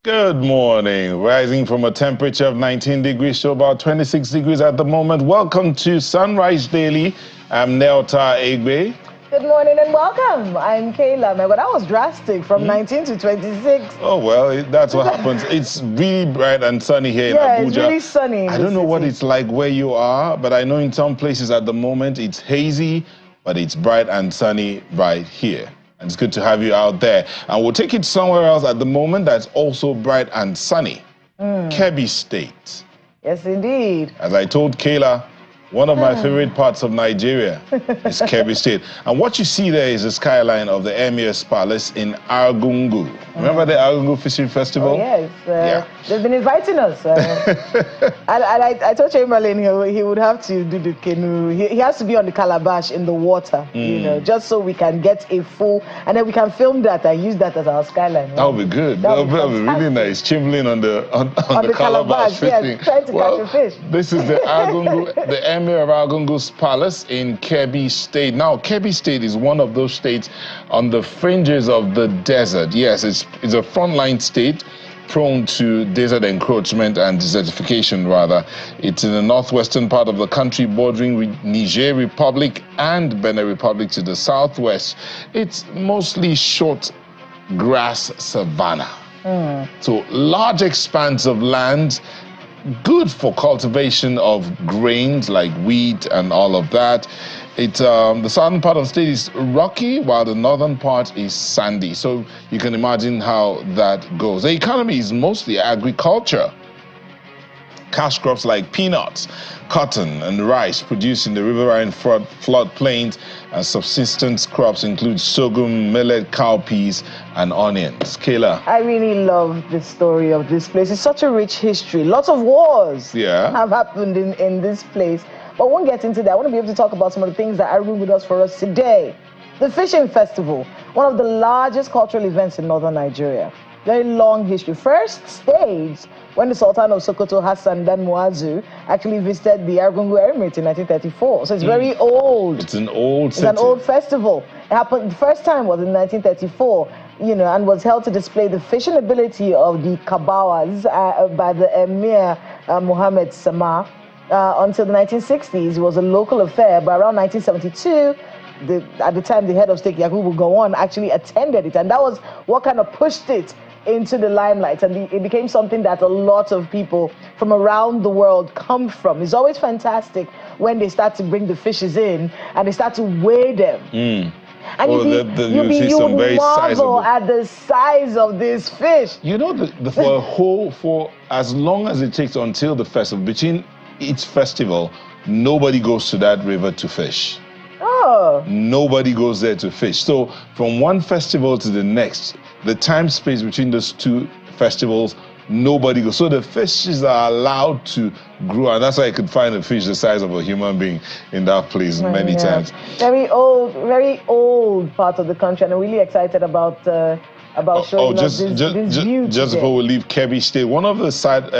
Good morning. Rising from a temperature of 19 degrees to about 26 degrees at the moment. Welcome to Sunrise Daily. I'm Nelta Egbe. Good morning and welcome. I'm Kayla. But that was drastic, from 19 to 26. Oh, well, that's what happens. It's really bright and sunny here in Abuja. Yeah, it's really sunny in I don't know what it's like where you are, but I know in some places at the moment it's hazy, but it's bright and sunny right here. And it's good to have you out there. And we'll take it somewhere else at the moment that's also bright and sunny. Kebbi State. Yes, indeed. As I told Kayla, one of my favorite parts of Nigeria is Kebbi State. And what you see there is the skyline of the Emir's Palace in Argungu. Remember the Argungu Fishing Festival? Oh, yes. They've been inviting us. I told Chamberlain he would have to do the canoe. He has to be on the calabash in the water, you know, just so we can get a full, and then we can film that and use that as our skyline. That would be good. That would be really nice. Chamberlain on the calabash fishing. Yeah, trying to catch a fish. This is the Argungu, the Emir of Argungu's palace in Kebbi State. Now, Kebbi State is one of those states on the fringes of the desert. Yes, it's a frontline state prone to desert encroachment and desertification, rather. It's in the northwestern part of the country, bordering with Niger Republic and Benin Republic to the southwest. It's mostly short grass savanna. So large expanse of land, good for cultivation of grains like wheat and all of that. The southern part of the state is rocky, while the northern part is sandy. So you can imagine how that goes. The economy is mostly agriculture. Cash crops like peanuts, cotton, and rice produced in the riverine floodplains, and subsistence crops include sorghum, millet, cowpeas, and onions. Kayla. I really love the story of this place. It's such a rich history. Lots of wars have happened in this place. But we won't get into that. I want to be able to talk about some of the things that Argungu does for us today. The Fishing Festival, one of the largest cultural events in northern Nigeria. Very long history. First staged when the Sultan of Sokoto, Hassan Dan Muazu, actually visited the Argungu Emirate in 1934. So it's very old. It's an old city. It's an old festival. It happened, the first time was in 1934, you know, and was held to display the fishing ability of the Kabawas by the Emir Mohammed Sama. Until the 1960s, it was a local affair. But around 1972, at the time, the head of state, Yakubu Gowon, actually attended it. And that was what kind of pushed it into the limelight. And it became something that a lot of people from around the world come from. It's always fantastic when they start to bring the fishes in and they start to weigh them. And you marvel at the size of this fish. You know, for as long as it takes until the festival, between each festival, nobody goes to that river to fish. Nobody goes there to fish. So from one festival to the next, the time space between those two festivals, nobody goes. So the fishes are allowed to grow, and that's why I could find a fish the size of a human being in that place many times. Very old part of the country, and I'm really excited about showing this view just today. Before we leave Kebbi State, one of the side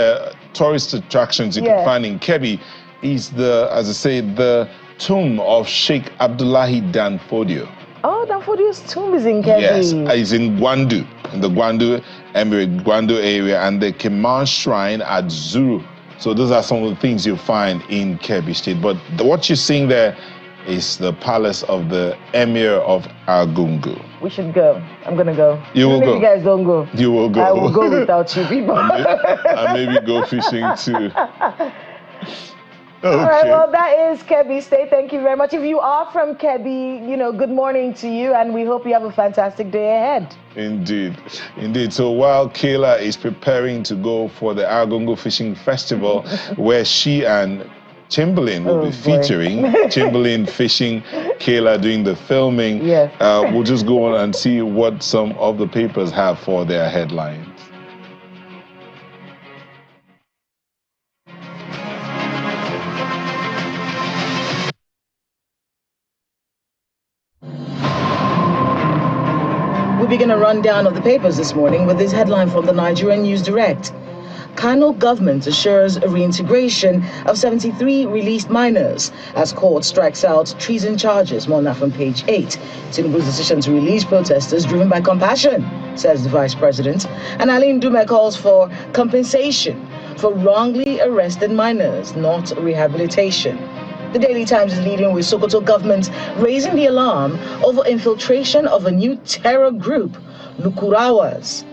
tourist attractions you can find in Kebbi is the tomb of Sheikh Abdullahi Danfodio. Oh, Danfodio's tomb is in Kebbi. Yes, it's in Gwandu, in the Gwandu Emirate, Gwandu area, and the Keman Shrine at Zuru. So those are some of the things you'll find in Kebbi State. But what you're seeing there is the palace of the Emir of Argungu. We should go. I'm going to go. You will go. If you guys don't go. You will go. I will go without you people. And maybe go fishing too. Okay. All right, well, that is Kebbi State. Thank you very much. If you are from Kebbi, you know, good morning to you, and we hope you have a fantastic day ahead. Indeed. So while Kayla is preparing to go for the Argungu Fishing Festival, where she and Chamberlain will be featuring, Chamberlain fishing, Kayla doing the filming, we'll just go on and see what some of the papers have for their headlines. We begin a rundown of the papers this morning with this headline from the Nigerian News Direct. Kano government assures reintegration of 73 released miners as court strikes out treason charges. More on that from page 8. Tinubu's decision to release protesters driven by compassion, says the vice president. And Aline Dume calls for compensation for wrongly arrested miners, not rehabilitation. The Daily Times is leading with Sokoto government raising the alarm over infiltration of a new terror group, Lukurawas.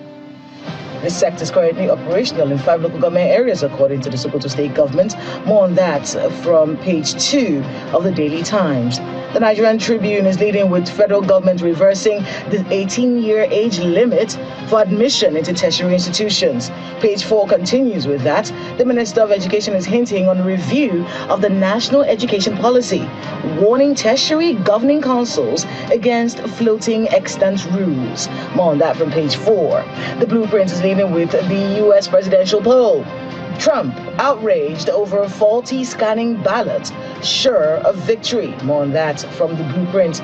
This sector is currently operational in 5 local government areas, according to the Sokoto state government. More on that from page 2 of the Daily Times. The Nigerian Tribune is leading with federal government reversing the 18-year age limit for admission into tertiary institutions. Page 4 continues with that. The Minister of Education is hinting on review of the national education policy, warning tertiary governing councils against floating extant rules. More on that from page 4. The Blueprint is leading with the U.S. presidential poll. Trump outraged over faulty scanning ballot, sure of victory. More on that from the Blueprint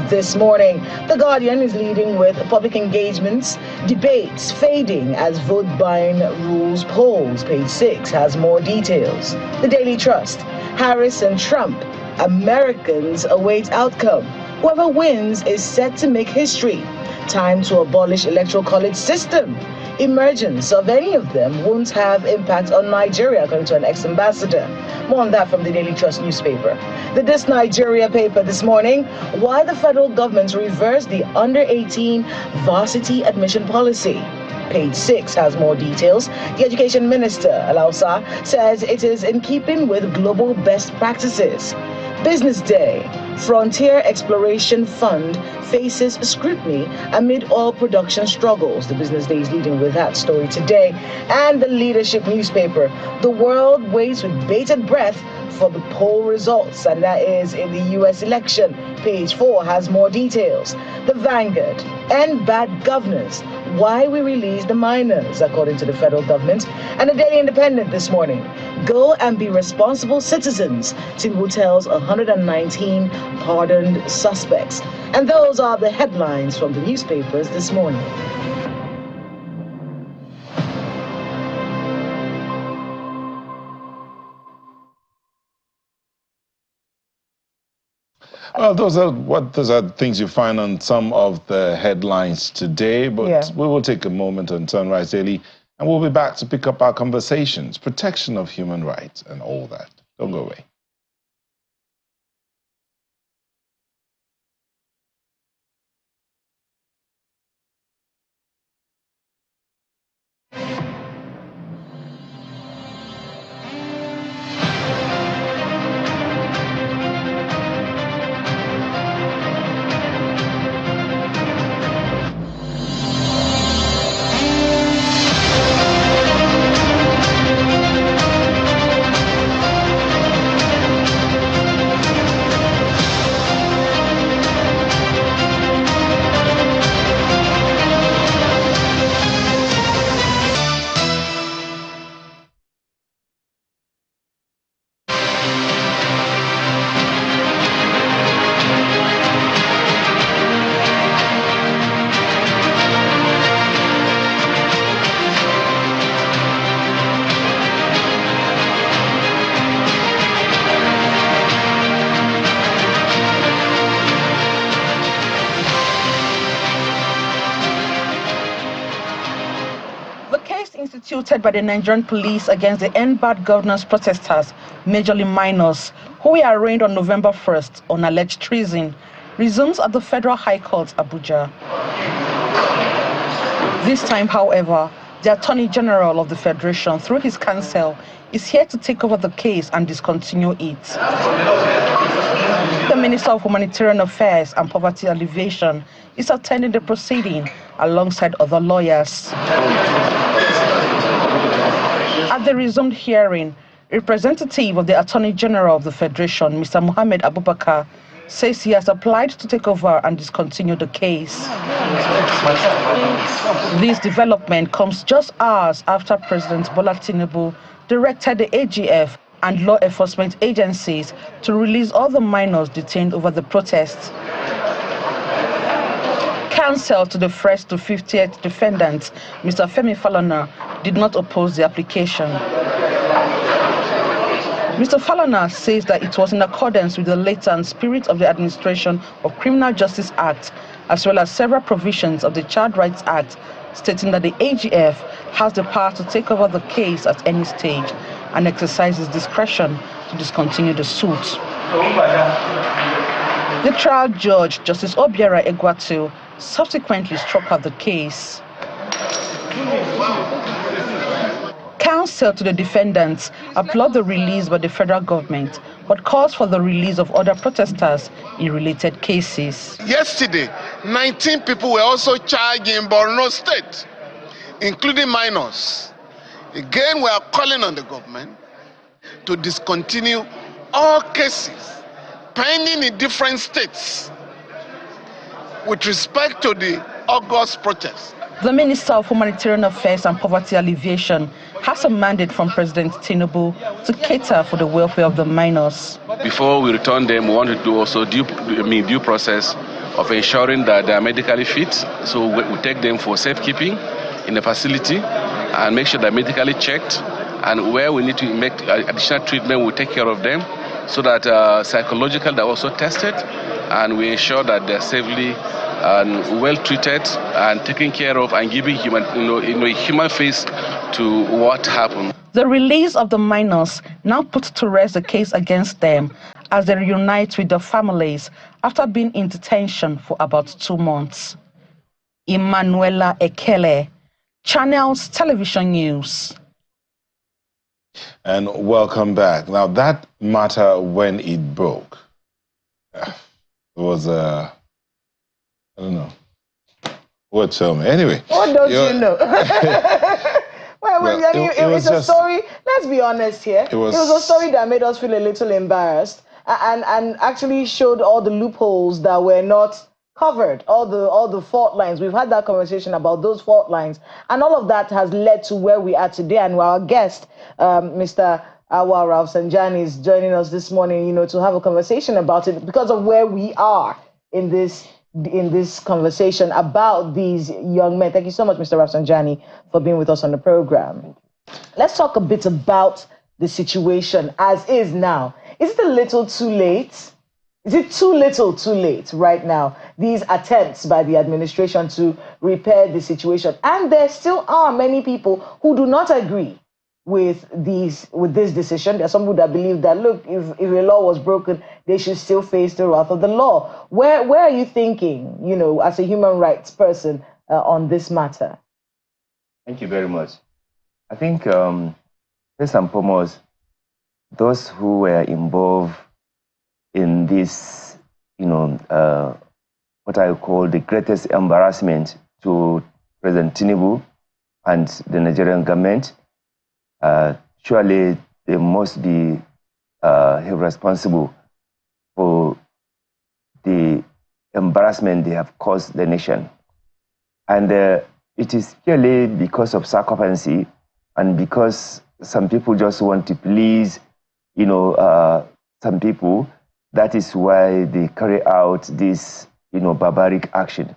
this morning. The Guardian is leading with public engagements, debates fading as vote buying rules polls. Page 6 has more details. The Daily Trust, Harris and Trump, Americans await outcome. Whoever wins is set to make history. Time to abolish electoral college system. Emergence of any of them won't have impact on Nigeria, according to an ex-ambassador. More on that from the Daily Trust newspaper. The This Nigeria paper this morning, why the federal government reversed the under-18 varsity admission policy. Page 6 has more details. The Education Minister, Alausa, says it is in keeping with global best practices. Business Day, Frontier Exploration Fund faces scrutiny amid oil production struggles. The Business Day is leading with that story today. And the Leadership newspaper, the world waits with bated breath for the poll results, and that is in the U.S. election. Page 4 has more details. The Vanguard, end bad governance, why we release the miners, according to the federal government. And the Daily Independent this morning, go and be responsible citizens. Tinubu tells 119 pardoned suspects. And those are the headlines from the newspapers this morning. Well, those are things you find on some of the headlines today, but we will take a moment on Sunrise Daily, and we'll be back to pick up our conversations, protection of human rights and all that. Don't go away. Instituted by the Nigerian police against the End Bad Governance protesters, majorly minors, who were arraigned on November 1st on alleged treason, resumes at the Federal High Court, Abuja. This time, however, the Attorney General of the Federation, through his counsel, is here to take over the case and discontinue it. The Minister of Humanitarian Affairs and Poverty Alleviation is attending the proceeding alongside other lawyers. At the resumed hearing, representative of the Attorney General of the Federation, Mr. Mohammed Abubakar, says he has applied to take over and discontinue the case. This development comes just hours after President Bola Tinubu directed the AGF and law enforcement agencies to release all the minors detained over the protests. Counsel to the first to 50th defendants, Mr. Femi Falana, did not oppose the application. Mr. Falana says that it was in accordance with the letter and spirit of the Administration of Criminal Justice Act, as well as several provisions of the Child Rights Act, stating that the AGF has the power to take over the case at any stage and exercise its discretion to discontinue the suit. The trial judge, Justice Obiara Egwatu, subsequently struck out the case. Counsel to the defendants applaud the release by the federal government, but calls for the release of other protesters in related cases. Yesterday, 19 people were also charged in Borno State, including minors. Again, we are calling on the government to discontinue all cases pending in different states with respect to the August protest. The Minister of Humanitarian Affairs and Poverty Alleviation has a mandate from President Tinubu to cater for the welfare of the minors. Before we return them, we want to do also due process of ensuring that they are medically fit. So we take them for safekeeping in the facility and make sure they're medically checked. And where we need to make additional treatment, we take care of them so that psychological they're also tested, and we ensure that they're safely and well treated and taken care of and giving human face to what happened. The release of the minors now puts to rest the case against them as they reunite with their families after being in detention for about 2 months. Emanuela Ekele, Channels Television News. And welcome back. Now, that matter, when it broke, it was I don't know. What tell me? Anyway. What don't you know? It's a story. Let's be honest here. It was a story that made us feel a little embarrassed and actually showed all the loopholes that were not covered, all the fault lines. We've had that conversation about those fault lines, and all of that has led to where we are today. And our guest, Mr. Awa Rafsanjani, is joining us this morning, to have a conversation about it because of where we are in this conversation about these young men. Thank you so much, Mr. Rafsanjani, for being with us on the program. Let's talk a bit about the situation as is now. Is it a little too late? Is it too little too late right now? These attempts by the administration to repair the situation. And there still are many people who do not agree with this decision. There are some people that believe that, look, if a law was broken, they should still face the wrath of the law. Where are you thinking, as a human rights person on this matter? Thank you very much. I think, first and foremost, those who were involved in this, what I call the greatest embarrassment to President Tinubu and the Nigerian government, surely they must be held responsible for the embarrassment they have caused the nation. And it is purely because of circumstances and because some people just want to please, some people. That is why they carry out this, barbaric action.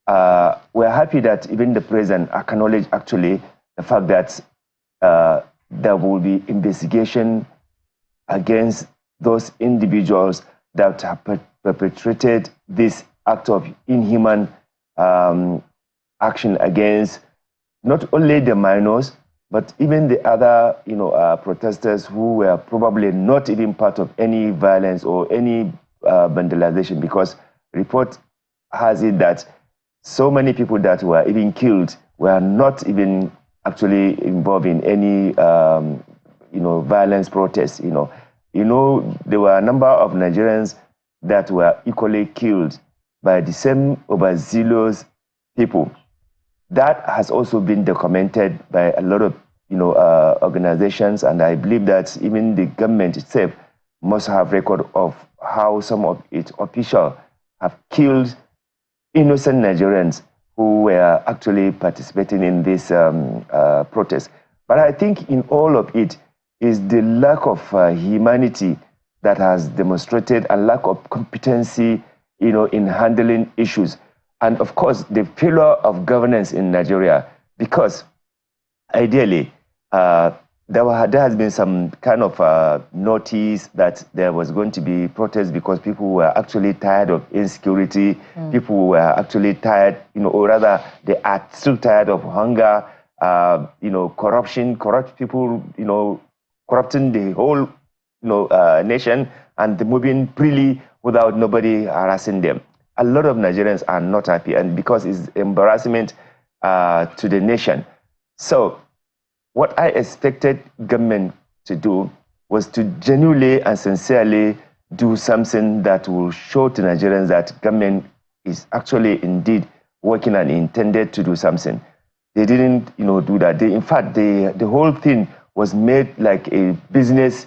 We're happy that even the president acknowledged actually the fact that there will be investigation against those individuals that have perpetrated this act of inhuman action against not only the minors, but even the other, protesters who were probably not even part of any violence or any vandalization, because report has it that so many people that were even killed were not even actually involved in any, violence protests. There were a number of Nigerians that were equally killed by the same overzealous people. That has also been documented by a lot of, organizations, and I believe that even the government itself must have record of how some of its officials have killed innocent Nigerians who were actually participating in this protest. But I think in all of it is the lack of humanity that has demonstrated a lack of competency, in handling issues. And of course, the failure of governance in Nigeria, because ideally, there has been some kind of notice that there was going to be protests because people were actually tired of insecurity. People were actually tired, or rather, they are still tired of hunger, corruption, corrupt people, corrupting the whole, nation and moving freely without nobody harassing them. A lot of Nigerians are not happy, and because it's embarrassment to the nation. So, what I expected government to do was to genuinely and sincerely do something that will show to Nigerians that government is actually indeed working and intended to do something. They didn't, do that. In fact, the whole thing was made like a business,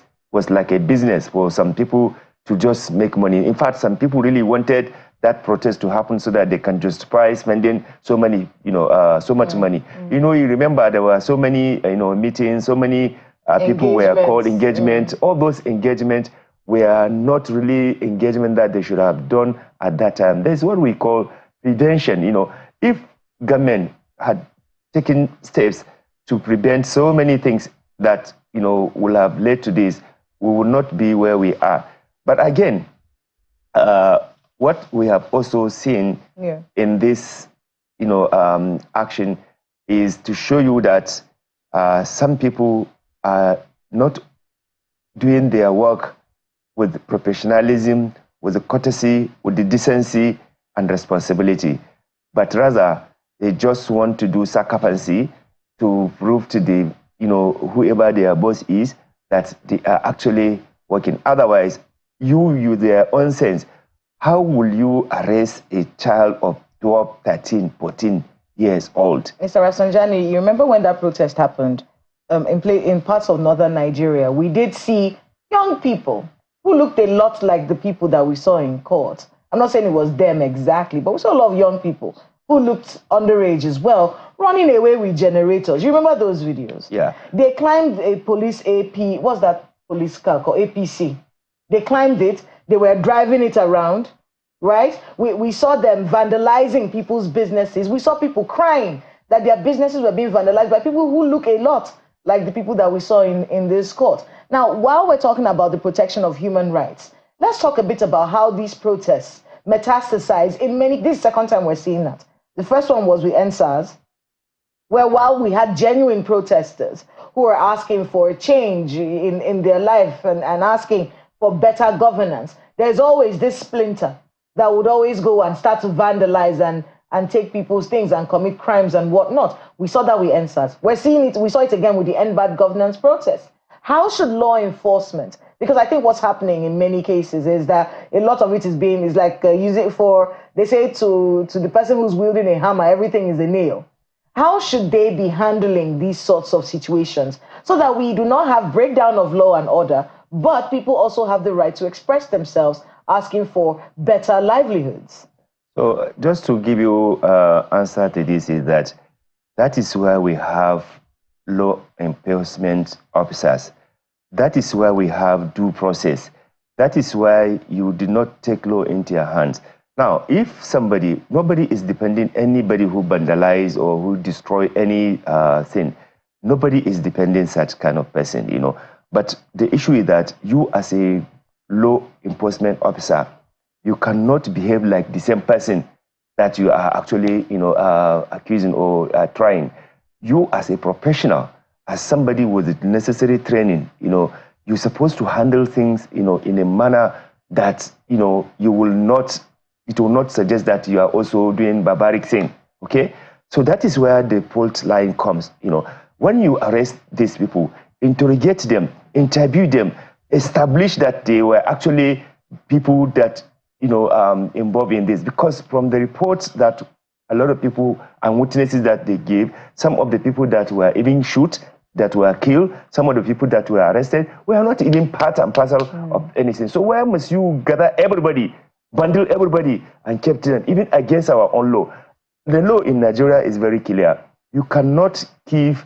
for some people to just make money. In fact, some people really wanted that protest to happen so that they can justify spending so many, so much money. You remember there were so many, meetings, so many people were called engagement. All those engagements were not really engagement that they should have done at that time. That's what we call prevention. If government had taken steps to prevent so many things that, will have led to this, we would not be where we are. But again, what we have also seen in this, action is to show you that some people are not doing their work with professionalism, with the courtesy, with the decency and responsibility, but rather they just want to do sarcasm to prove to the, whoever their boss is, that they are actually working. Otherwise, you their own sense, how will you arrest a child of 12, 13, 14 years old? Mr. Rafsanjani, you remember when that protest happened in parts of northern Nigeria? We did see young people who looked a lot like the people that we saw in court. I'm not saying it was them exactly, but we saw a lot of young people who looked underage as well, running away with generators. You remember those videos? Yeah. They climbed a police AP, what's that police car called? APC. They climbed it. They were driving it around, right? We saw them vandalizing people's businesses. We saw people crying that their businesses were being vandalized by people who look a lot like the people that we saw in this court. Now, while we're talking about the protection of human rights, let's talk a bit about how these protests metastasize in many. This is the second time we're seeing that. The first one was with NSAS, where while we had genuine protesters who were asking for a change in their life and asking for better governance, there's always this splinter that would always go and start to vandalize and take people's things and commit crimes and whatnot. We saw that with NSAS. We're seeing it, we saw it again with the End Bad Governance protest. How should law enforcement, because I think what's happening in many cases is that a lot of it is like use it for, they say to the person who's wielding a hammer, everything is a nail. How should they be handling these sorts of situations so that we do not have breakdown of law and order, but people also have the right to express themselves, asking for better livelihoods? So just to give you answer to this is that is why we have law enforcement officers. That is why we have due process. That is why you did not take law into your hands. Now, if nobody is depending anybody who vandalize or who destroy any thing. Nobody is depending such kind of person, But the issue is that you as a law enforcement officer, you cannot behave like the same person that you are actually, accusing or trying. You as a professional, as somebody with the necessary training, you're supposed to handle things, in a manner that, it will not suggest that you are also doing barbaric thing, okay? So that is where the fault line comes, When you arrest these people, interrogate them, interview them, establish that they were actually people that, involved in this. Because from the reports that a lot of people and witnesses that they gave, some of the people that were even shot, that were killed, some of the people that were arrested, were not even part and parcel of anything. So where must you gather everybody, bundle everybody, and keep them, even against our own law? The law in Nigeria is very clear. You cannot keep,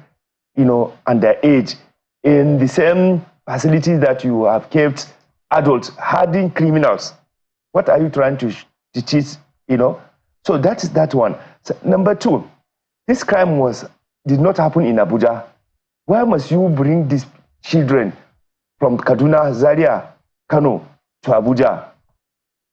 underage in the same facilities that you have kept adults, hardened criminals. What are you trying to teach, So that is that one. So, number two, this crime was did not happen in Abuja, why must you bring these children from Kaduna, Zaria, Kano to Abuja?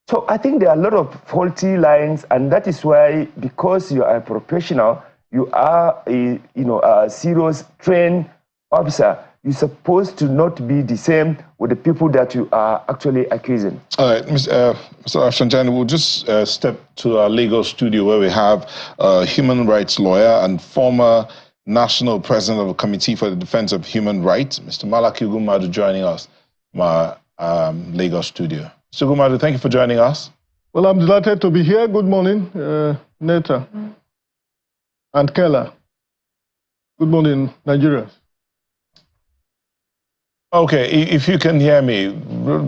So I think there are a lot of faulty lines, and that is why, because you are a professional, you are a serious trained officer, you're supposed to not be the same with the people that you are actually accusing. All right, Mr. Rafsanjani, we'll just step to our Lagos studio where we have a human rights lawyer and former national president of the Committee for the Defense of Human Rights, Mr. Malaki Gumadu, joining us from our Lagos studio. Mr. Gumadu, thank you for joining us. Well, I'm delighted to be here. Good morning, Neta and Kela. Good morning, Nigerians. Okay, if you can hear me,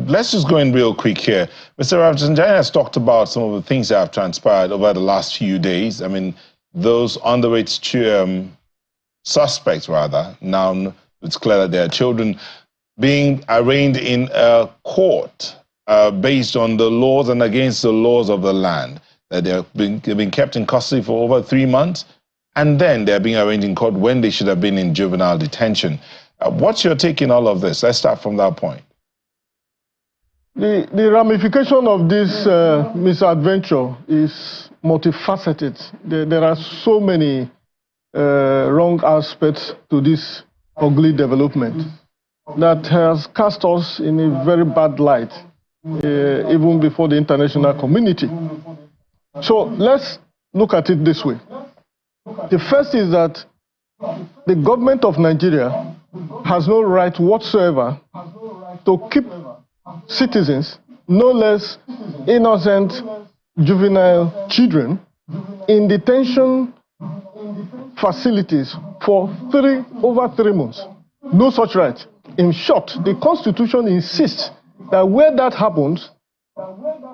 let's just go in real quick here. Mr. Rafsanjani has talked about some of the things that have transpired over the last few days. I mean, those underage suspects, rather, now it's clear that there are children being arraigned in a court based on the laws and against the laws of the land. They've been kept in custody for over 3 months, and then they're being arraigned in court when they should have been in juvenile detention. What's your take in all of this? Let's start from that point. The ramification of this misadventure is multifaceted. There are so many wrong aspects to this ugly development that has cast us in a very bad light, even before the international community. So let's look at it this way. The first is that the government of Nigeria has no right whatsoever to keep citizens, no less innocent juvenile children, in detention facilities for over 3 months. No such right. In short, the Constitution insists that where that happens,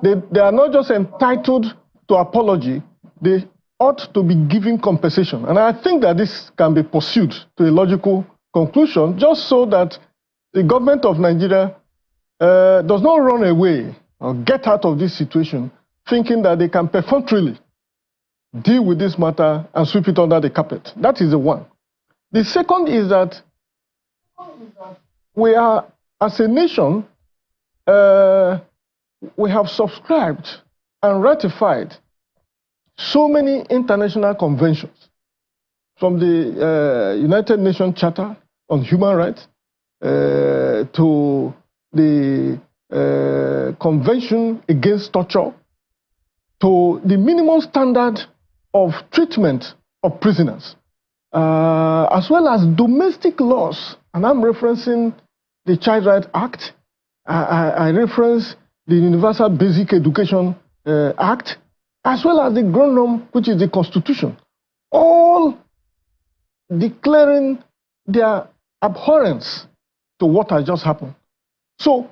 they are not just entitled to apology, they ought to be given compensation. And I think that this can be pursued to a logical conclusion, just so that the government of Nigeria does not run away or get out of this situation thinking that they can perfunctorily deal with this matter and sweep it under the carpet. That is the one. The second is that we are, as a nation, we have subscribed and ratified so many international conventions, from the United Nations Charter on Human Rights to the Convention Against Torture, to the minimum standard of treatment of prisoners, as well as domestic laws. And I'm referencing the Child Rights Act, I reference the Universal Basic Education Act, as well as the ground norm, which is the Constitution, all declaring their abhorrence to what has just happened. So,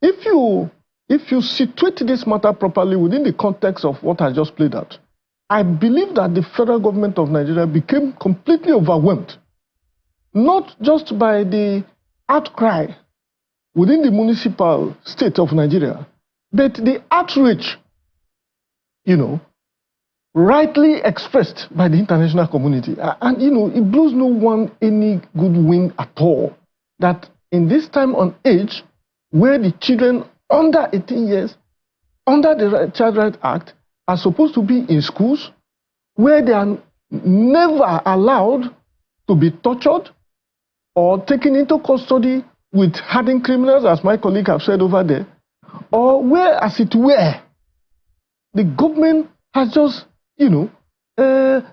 if you situate this matter properly within the context of what I just played out, I believe that the federal government of Nigeria became completely overwhelmed, not just by the outcry within the municipal state of Nigeria, but the outrage, rightly expressed by the international community. And, it blows no one any good wind at all that in this time on age, where the children under 18 years, under the Child Rights Act, are supposed to be in schools, where they are never allowed to be tortured or taken into custody with hardened criminals, as my colleague have said over there, or where, as it were, the government has just,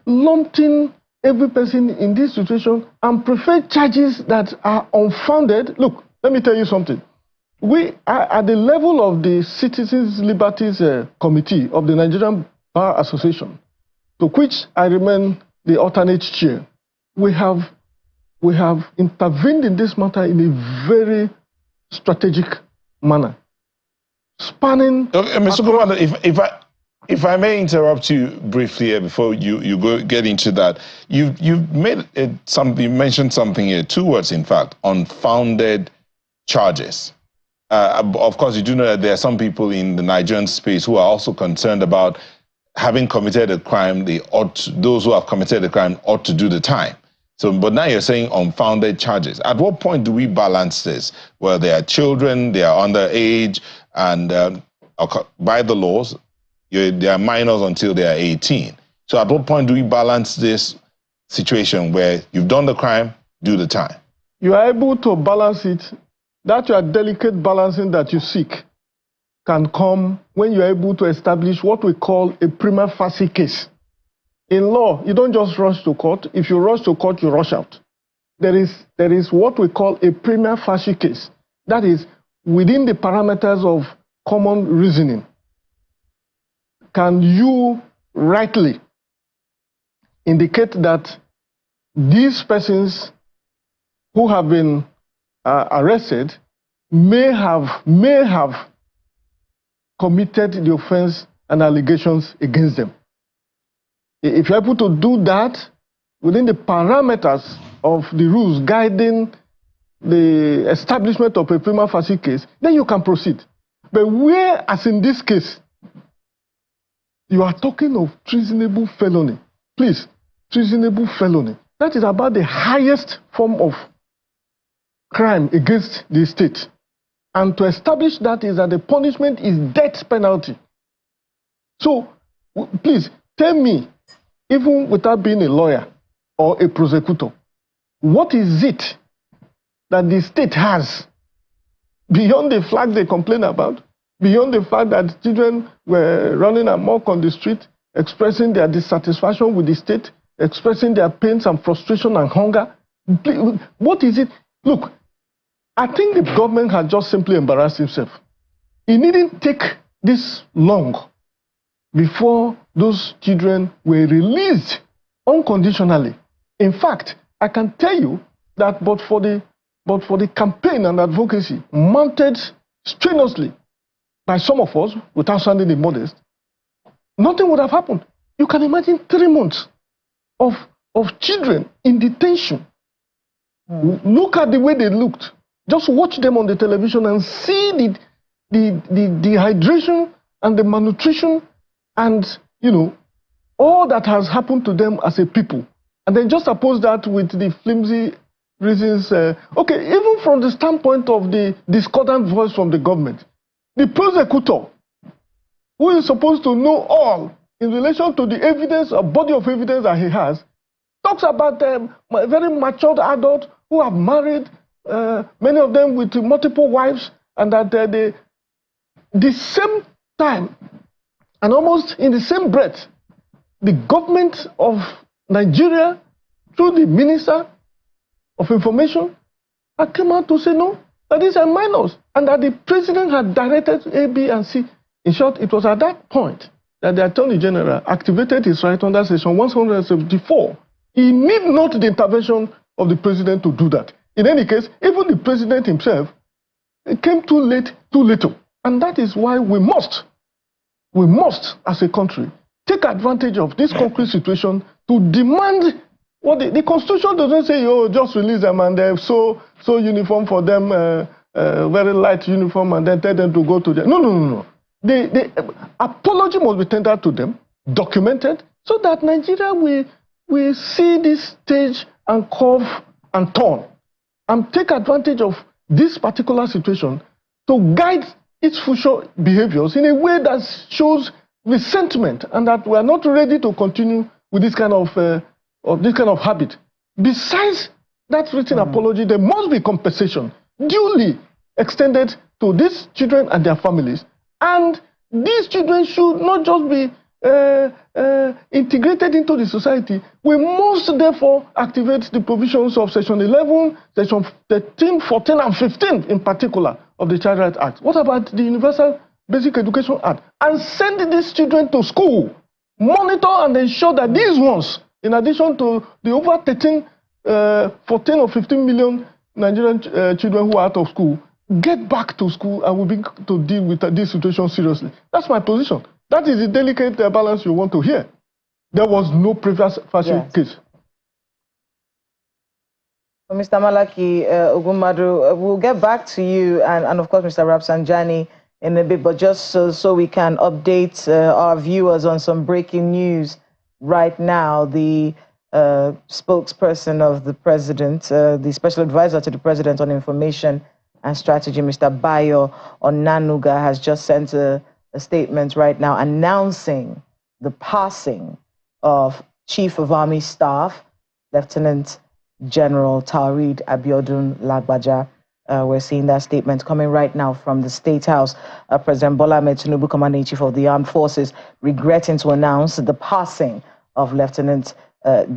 lumped in every person in this situation and preferred charges that are unfounded. Look, let me tell you something. We are at the level of the Citizens' Liberties Committee of the Nigerian Bar Association, to which I remain the alternate chair. We have intervened in this matter in a very strategic manner, spanning. Mr. Gumadu, if I may interrupt you briefly here before you get into that, you've made you mentioned something here, 2 words in fact, unfounded charges. Of course, you do know that there are some people in the Nigerian space who are also concerned about having committed a crime, those who have committed the crime ought to do the time. So, but now you're saying unfounded charges. At what point do we balance this? Well, they are children, they are underage, and by the laws, they are minors until they are 18. So at what point do we balance this situation where you've done the crime, do the time? You are able to balance it. That your delicate balancing that you seek can come when you are able to establish what we call a prima facie case. In law, you don't just rush to court. If you rush to court, you rush out. There is what we call a prima facie case. That is, within the parameters of common reasoning, can you rightly indicate that these persons who have been arrested may have committed the offense and allegations against them? If you're able to do that within the parameters of the rules guiding the establishment of a prima facie case, then you can proceed. But where, as in this case, you are talking of treasonable felony, please, treasonable felony, that is about the highest form of crime against the state. And to establish that is that the punishment is death penalty. So, please, tell me, even without being a lawyer or a prosecutor, what is it that the state has beyond the flag they complain about, beyond the fact that children were running amok on the street, expressing their dissatisfaction with the state, expressing their pains and frustration and hunger? What is it? Look, I think the government had just simply embarrassed himself. It needn't take this long before those children were released unconditionally. In fact, I can tell you that but for the campaign and advocacy mounted strenuously by some of us, without sounding immodest, nothing would have happened. You can imagine 3 months of children in detention. Look at the way they looked. Just watch them on the television and see the dehydration and the malnutrition and, you know, all that has happened to them as a people. And then just oppose that with the flimsy reasons. Okay, even from the standpoint of the discordant voice from the government, the prosecutor, who is supposed to know all in relation to the evidence, a body of evidence that he has, talks about a very matured adult who have married, many of them with multiple wives, and that the same time, and almost in the same breath, the government of Nigeria, through the Minister of Information, had come out to say no, that these are minors, and that the president had directed A, B, and C. In short, it was at that point that the Attorney General activated his right under Section 174. He need not the intervention of the president to do that. In any case, even the president himself, it came too late, too little. And that is why we must, as a country, take advantage of this concrete situation to demand what the Constitution doesn't say, oh, just release them and they're so uniform for them, very light uniform, and then tell them to go to the... No. The apology must be tendered to them, documented, so that Nigeria will see this stage and curve and turn, and take advantage of this particular situation to guide its future behaviors in a way that shows resentment, and that we are not ready to continue with this kind of habit. Besides that written apology, there must be compensation duly extended to these children and their families. And these children should not just be integrated into the society. We must therefore activate the provisions of Section 11, Section 13, 14, and 15 in particular of the Child Rights Act. What about the Universal Basic Education Act? And send these children to school. Monitor and ensure that these ones, in addition to the over 14 or 15 million Nigerian children who are out of school, get back to school and will begin to deal with this situation seriously. That's my position. That is the delicate balance you want to hear. There was no previous case. Well, Mr. Malaki Ogunmadu, we'll get back to you, and of course, Mr. Rafsanjani, in a bit, but just so we can update our viewers on some breaking news right now. The spokesperson of the president, the special advisor to the president on information and strategy, Mr. Bayo Onanuga, has just sent a statement right now announcing the passing of Chief of Army Staff, Lieutenant General Taoreed Abiodun Lagbaja. We're seeing that statement coming right now from the State House. President Bola Ahmed Tinubu, Commander-in-Chief of the Armed Forces, regretting to announce the passing of Lieutenant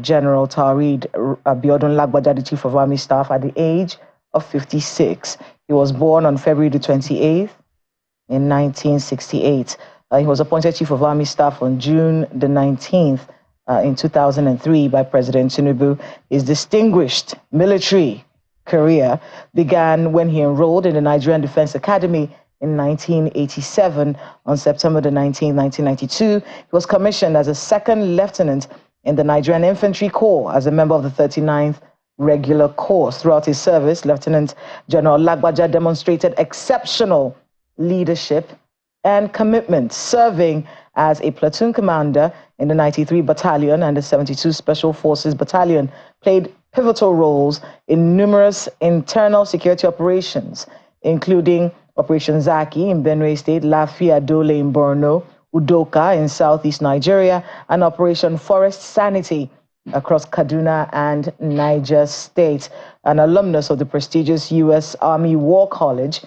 General Taoreed Abiodun Lagbaja, the Chief of Army Staff, at the age of 56. He was born on February the 28th in 1968. He was appointed Chief of Army Staff on June the 19th in 2003 by President Tinubu. His distinguished military career began when he enrolled in the Nigerian Defense Academy in 1987. On September the 19th, 1992, he was commissioned as a second lieutenant in the Nigerian Infantry Corps as a member of the 39th Regular Corps. Throughout his service, Lieutenant General Lagbaja demonstrated exceptional leadership and commitment, serving as a platoon commander in the 93 Battalion and the 72 Special Forces Battalion, played pivotal roles in numerous internal security operations, including Operation Zaki in Benue State, Lafia Dole in Borno, Udoka in southeast Nigeria, and Operation Forest Sanity across Kaduna and Niger State. An alumnus of the prestigious U.S. Army War College,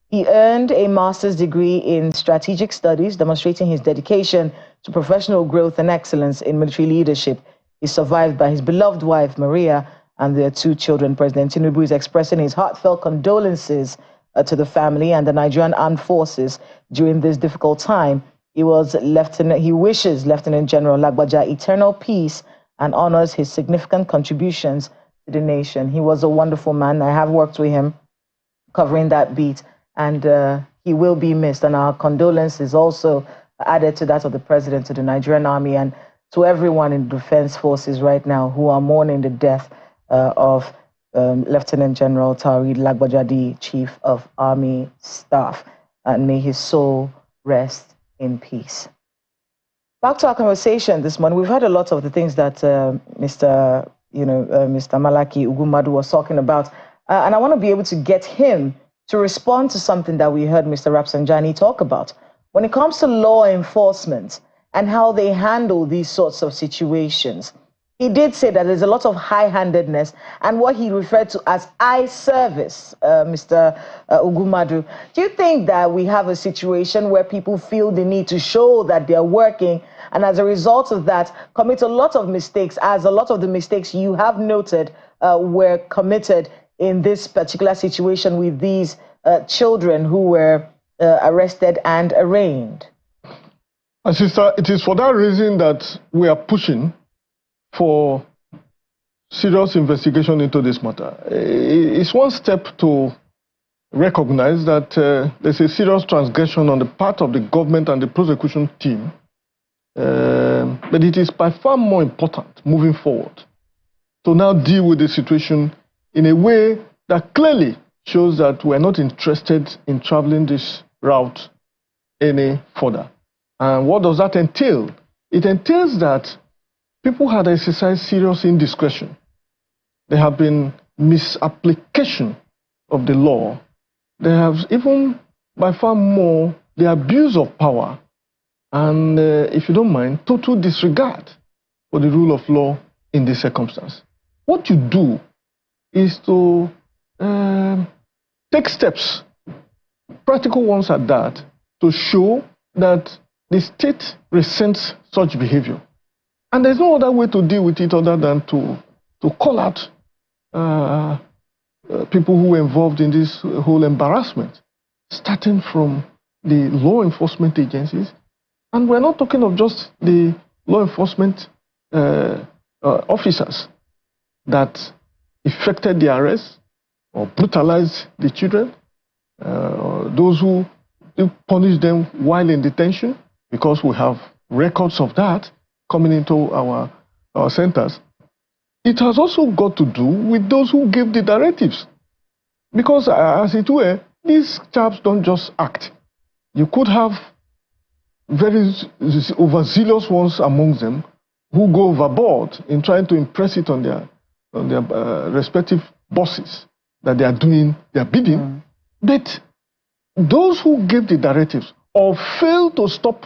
he earned a master's degree in strategic studies, demonstrating his dedication to professional growth and excellence in military leadership. He's survived by his beloved wife, Maria, and their 2 children. President Tinubu is expressing his heartfelt condolences to the family and the Nigerian Armed Forces during this difficult time. He wishes Lieutenant General Lagbaja eternal peace and honors his significant contributions to the nation. He was a wonderful man. I have worked with him covering that beat, and he will be missed. And our condolences also added to that of the president, to the Nigerian Army, and to everyone in the defense forces right now who are mourning the death of Lieutenant General Taoreed Lagbaja, the Chief of Army Staff. And may his soul rest in peace. Back to our conversation this morning, we've heard a lot of the things that Mr. Malaki Ugumadu was talking about, and I want to be able to get him to respond to something that we heard Mr. Rafsanjani talk about. When it comes to law enforcement and how they handle these sorts of situations, he did say that there's a lot of high-handedness and what he referred to as eye service, Mr. Ugumadu. Do you think that we have a situation where people feel the need to show that they're working, and as a result of that, commit a lot of mistakes, as a lot of the mistakes you have noted were committed in this particular situation with these children who were arrested and arraigned? Sister, it is for that reason that we are pushing for serious investigation into this matter. It's one step to recognize that there's a serious transgression on the part of the government and the prosecution team, but it is by far more important moving forward to now deal with the situation in a way that clearly shows that we're not interested in traveling this route any further. And what does that entail? It entails that people had exercised serious indiscretion. There have been misapplication of the law. There have even, by far more, the abuse of power. And if you don't mind, total disregard for the rule of law in this circumstance. What you do is to take steps, practical ones at that, to show that the state resents such behavior. And there's no other way to deal with it other than to call out people who were involved in this whole embarrassment, starting from the law enforcement agencies. And we're not talking of just the law enforcement officers that effected the arrest or brutalized the children, those who punish them while in detention, because we have records of that coming into our centers. It has also got to do with those who gave the directives. Because as it were, these chaps don't just act. You could have very overzealous ones among them who go overboard in trying to impress it on their respective bosses that they are doing their bidding. But those who gave the directives or failed to stop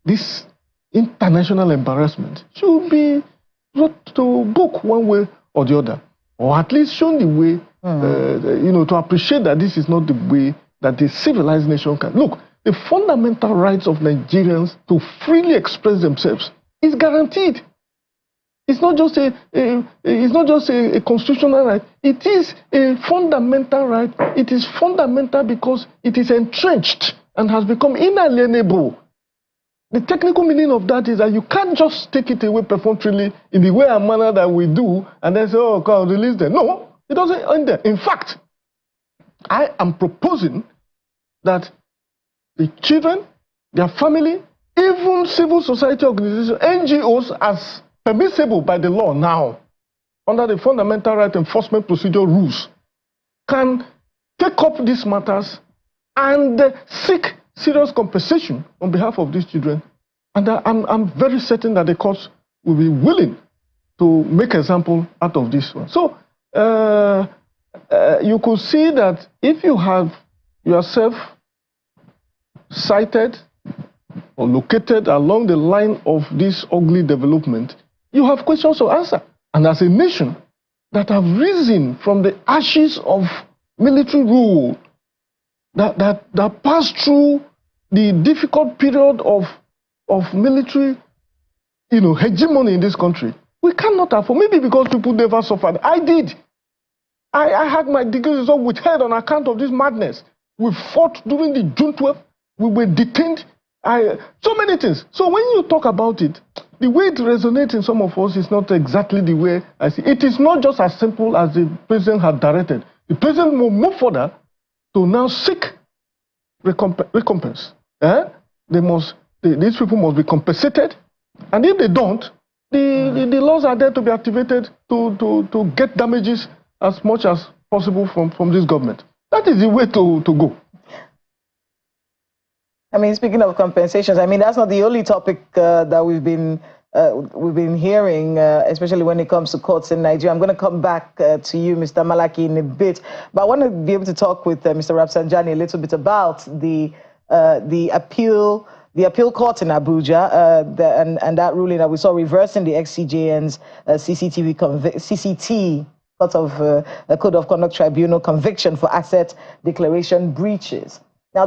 this international embarrassment should be brought to book one way or the other, or at least shown the way, to appreciate that this is not the way that the civilized nation can. Look, the fundamental rights of Nigerians to freely express themselves is guaranteed. It's not just a constitutional right. It is a fundamental right. It is fundamental because it is entrenched and has become inalienable. The technical meaning of that is that you can't just take it away perfunctorily in the way and manner that we do and then say, oh, God, release them. No, it doesn't end there. In fact, I am proposing that the children, their family, even civil society organizations, NGOs, as permissible by the law now, under the Fundamental Right Enforcement Procedure rules, can take up these matters and seek serious compensation on behalf of these children. And I'm very certain that the courts will be willing to make example out of this one. So you could see that if you have yourself cited or located along the line of this ugly development, you have questions to answer. And as a nation that have risen from the ashes of military rule, that passed through the difficult period of military hegemony in this country, we cannot afford, maybe because people never suffered. I did. I had my degrees withheld on account of this madness. We fought during the June 12th. We were detained. So many things. So when you talk about it, the way it resonates in some of us is not exactly the way I see it. It is not just as simple as the president had directed. The president will move further to now seek recompense. These people must be compensated. And if they don't, the laws are there to be activated to get damages as much as possible from this government. That is the way to go. I mean, speaking of compensations, I mean, that's not the only topic that we've been hearing, especially when it comes to courts in Nigeria. I'm going to come back to you, Mr. Malaki, in a bit. But I want to be able to talk with Mr. Rafsanjani a little bit about the appeal court in Abuja, and that ruling that we saw reversing the ex-CJN's CCT Court of Code of Conduct Tribunal conviction for asset declaration breaches. Now,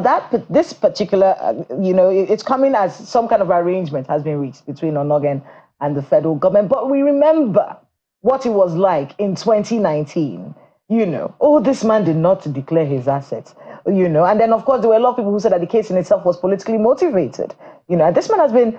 this particular, it's coming as some kind of arrangement has been reached between Onogen and the federal government. But we remember what it was like in 2019. This man did not declare his assets, And then, of course, there were a lot of people who said that the case in itself was politically motivated. And this man has been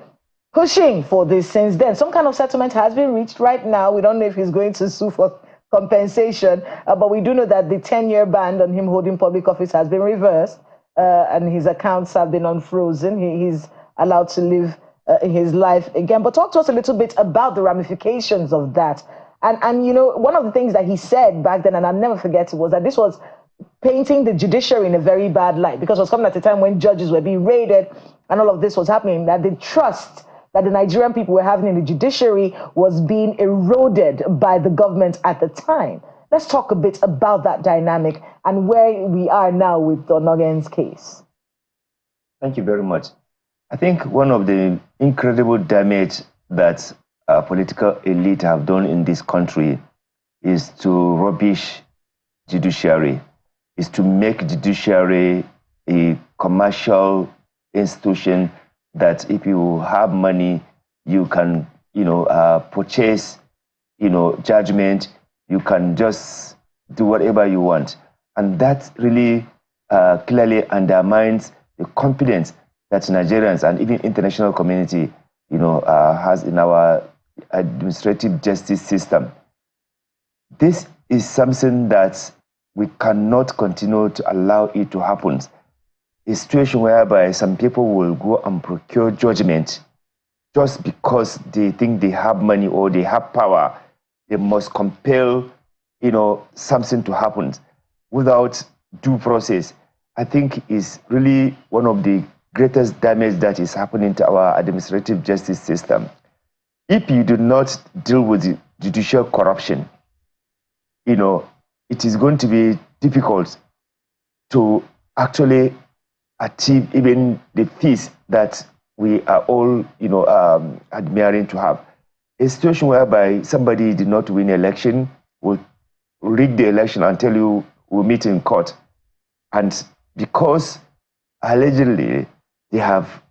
pushing for this since then. Some kind of settlement has been reached right now. We don't know if he's going to sue for compensation, but we do know that the 10-year ban on him holding public office has been reversed. And his accounts have been unfrozen. He's allowed to live his life again. But talk to us a little bit about the ramifications of that. And one of the things that he said back then, and I'll never forget it, was that this was painting the judiciary in a very bad light, because it was coming at a time when judges were being raided and all of this was happening, that the trust that the Nigerian people were having in the judiciary was being eroded by the government at the time. Let's talk a bit about that dynamic and where we are now with Onogen's case. Thank you very much. I think one of the incredible damage that political elite have done in this country is to rubbish judiciary, is to make judiciary a commercial institution that if you have money, you can, purchase, judgment. You can just do whatever you want. And that really clearly undermines the confidence that Nigerians and even international community, has in our administrative justice system. This is something that we cannot continue to allow it to happen. A situation whereby some people will go and procure judgment just because they think they have money or they have power. They must compel, something to happen without due process. I think is really one of the greatest damage that is happening to our administrative justice system. If you do not deal with the judicial corruption, it is going to be difficult to actually achieve even the peace that we are all, admiring to have. A situation whereby somebody did not win election, will rig the election and tell you we'll meet in court. And because allegedly they have,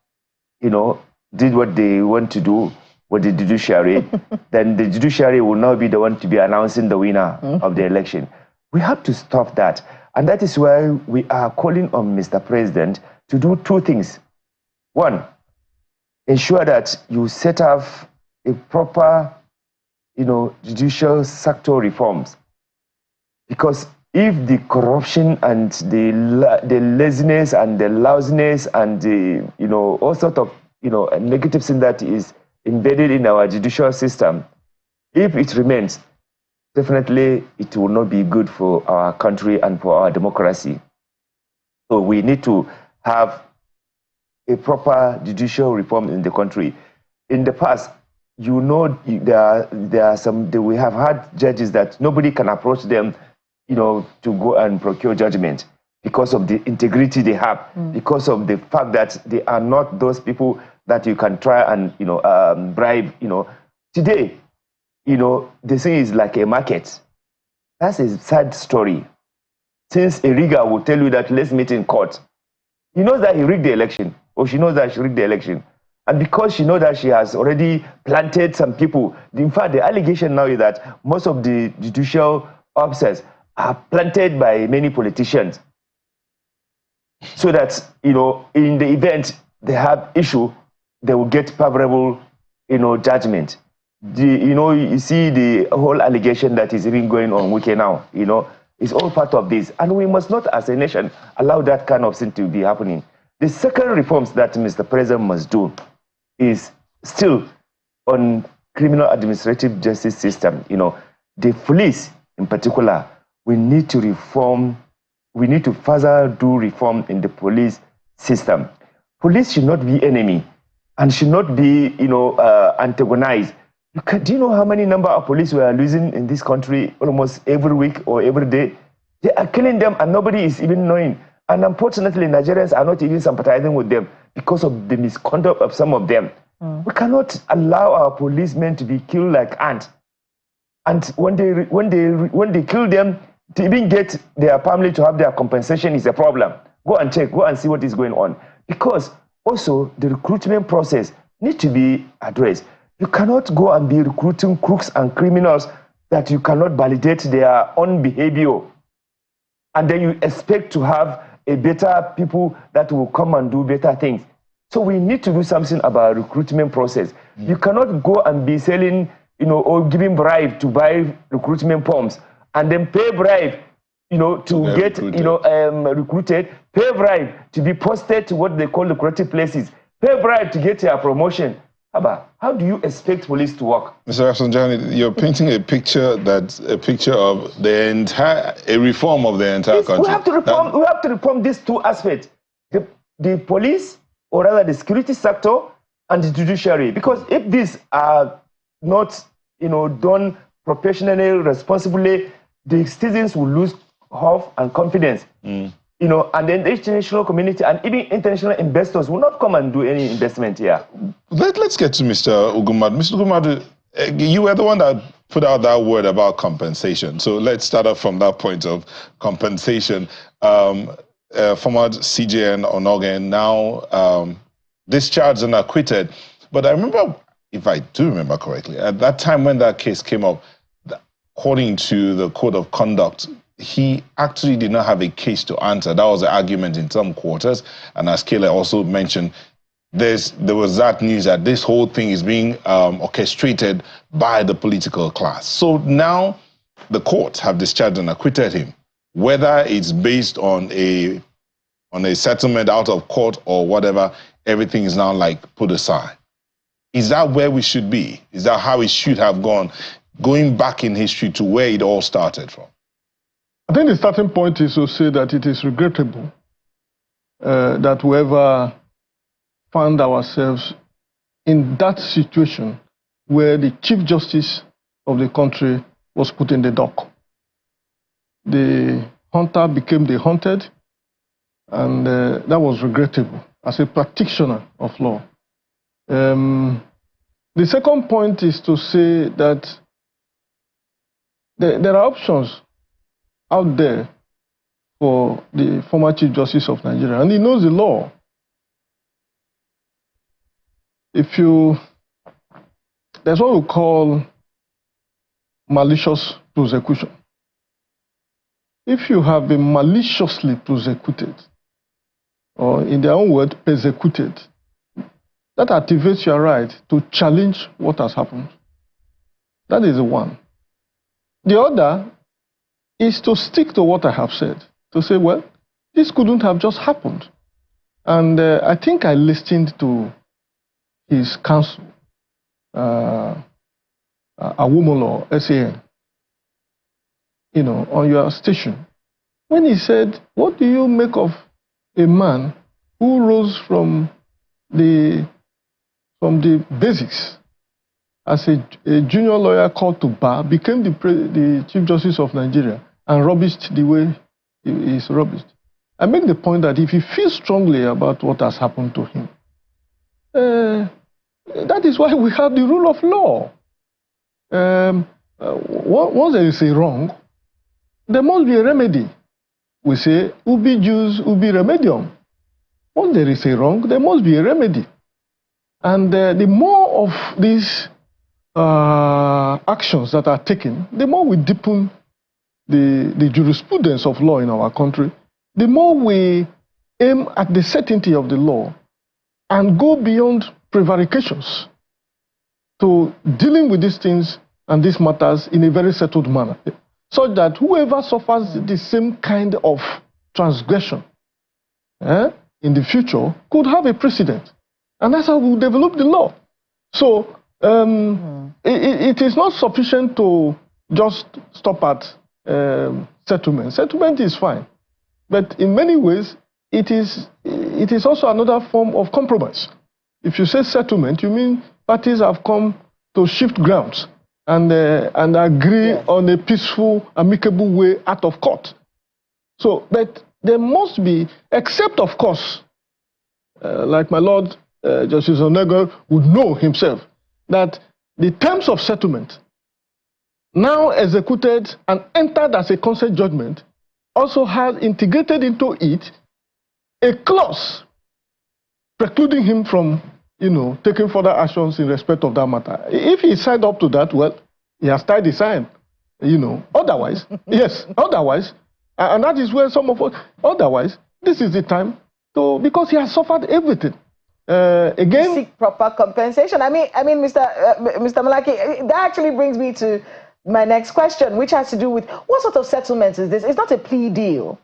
did what they want to do with the judiciary, then the judiciary will now be the one to be announcing the winner of the election. We have to stop that. And that is why we are calling on Mr. President to do two things. One, ensure that you set up a proper, judicial sector reforms. Because if the corruption and the laziness and the lousiness and the, all sort of, negative thing that is embedded in our judicial system, if it remains, definitely it will not be good for our country and for our democracy. So we need to have a proper judicial reform in the country. In the past, there are some, we have had judges that nobody can approach them, to go and procure judgment because of the integrity they have, because of the fact that they are not those people that you can try and, bribe, Today, the thing is like a market. That's a sad story. Since a rigger will tell you that let's meet in court, he knows that he rigged the election, or she knows that she rigged the election. And because she knows that she has already planted some people, in fact, the allegation now is that most of the judicial officers are planted by many politicians. So that, in the event they have issue, they will get favorable, judgment. You see the whole allegation that is even going on Wiki now, it's all part of this. And we must not, as a nation, allow that kind of thing to be happening. The second reforms that Mr. President must do is still on criminal administrative justice system. The police in particular, we need to reform, we need to further do reform in the police system. Police should not be enemy and should not be, antagonized. Do you know how many number of police we are losing in this country almost every week or every day? They are killing them and nobody is even knowing. And unfortunately, Nigerians are not even sympathizing with them because of the misconduct of some of them. We cannot allow our policemen to be killed like ants. And when they kill them, to even get their family to have their compensation is a problem. Go and check, go and see what is going on. Because also the recruitment process needs to be addressed. You cannot go and be recruiting crooks and criminals that you cannot validate their own behavior. And then you expect to have a better people that will come and do better things. So we need to do something about recruitment process. You cannot go and be selling, or giving bribe to buy recruitment forms and then pay bribe, to get, recruited, pay bribe to be posted to what they call lucrative places, pay bribe to get your promotion. How do you expect police to work? Mr. Rafsanjani, you're painting a picture of a reform of the entire country. We have to reform these two aspects: the police, or rather the security sector, and the judiciary. Because if these are not, done professionally, responsibly, the citizens will lose hope and confidence. And then the international community and even international investors will not come and do any investment here. Let's get to Mr. Ugumadu. Mr. Ugumadu, you were the one that put out that word about compensation. So let's start off from that point of compensation. Former CJN Onogen, now discharged and acquitted. But I remember, if I do remember correctly, at that time when that case came up, according to the Code of Conduct, he actually did not have a case to answer. That was the argument in some quarters. And as Kayla also mentioned, there was that news that this whole thing is being orchestrated by the political class. So now the courts have discharged and acquitted him. Whether it's based on a settlement out of court or whatever, everything is now put aside. Is that where we should be? Is that how it should have gone, going back in history to where it all started from? I think the starting point is to say that it is regrettable that we ever found ourselves in that situation where the Chief Justice of the country was put in the dock. The hunter became the hunted, and that was regrettable as a practitioner of law. The second point is to say that there are options out there for the former Chief Justice of Nigeria, and he knows the law. There's what we call malicious prosecution. If you have been maliciously prosecuted, or in their own word, persecuted, that activates your right to challenge what has happened. That is the one. The other is to stick to what I have said, to say, well, this couldn't have just happened. And I think I listened to his counsel, Awumolo, SAN, on your station, when he said, what do you make of a man who rose from the basics as a junior lawyer called to bar, became the Chief Justice of Nigeria, and rubbished the way he is rubbished? I make the point that if he feels strongly about what has happened to him, that is why we have the rule of law. Once there is a wrong, there must be a remedy. We say, ubi jus, ubi remedium. Once there is a wrong, there must be a remedy. And the more of these actions that are taken, the more we deepen the jurisprudence of law in our country, the more we aim at the certainty of the law and go beyond prevarications to dealing with these things and these matters in a very settled manner, so that whoever suffers the same kind of transgression in the future could have a precedent. And that's how we develop the law. So it is not sufficient to just stop at settlement. Settlement is fine. But in many ways, it is also another form of compromise. If you say settlement, you mean parties have come to shift grounds and agree on a peaceful, amicable way out of court. So, but there must be, except of course, like my Lord Justice Onego would know himself, that the terms of settlement now executed and entered as a consent judgment also has integrated into it a clause precluding him from, taking further actions in respect of that matter. If he signed up to that, well, he has tied his hand, Otherwise, yes, otherwise, and that is where some of us, otherwise, this is the time to, because he has suffered everything. Again, seek proper compensation. I mean, Mr. Malaki, that actually brings me to my next question, which has to do with what sort of settlement is this? It's not a plea deal.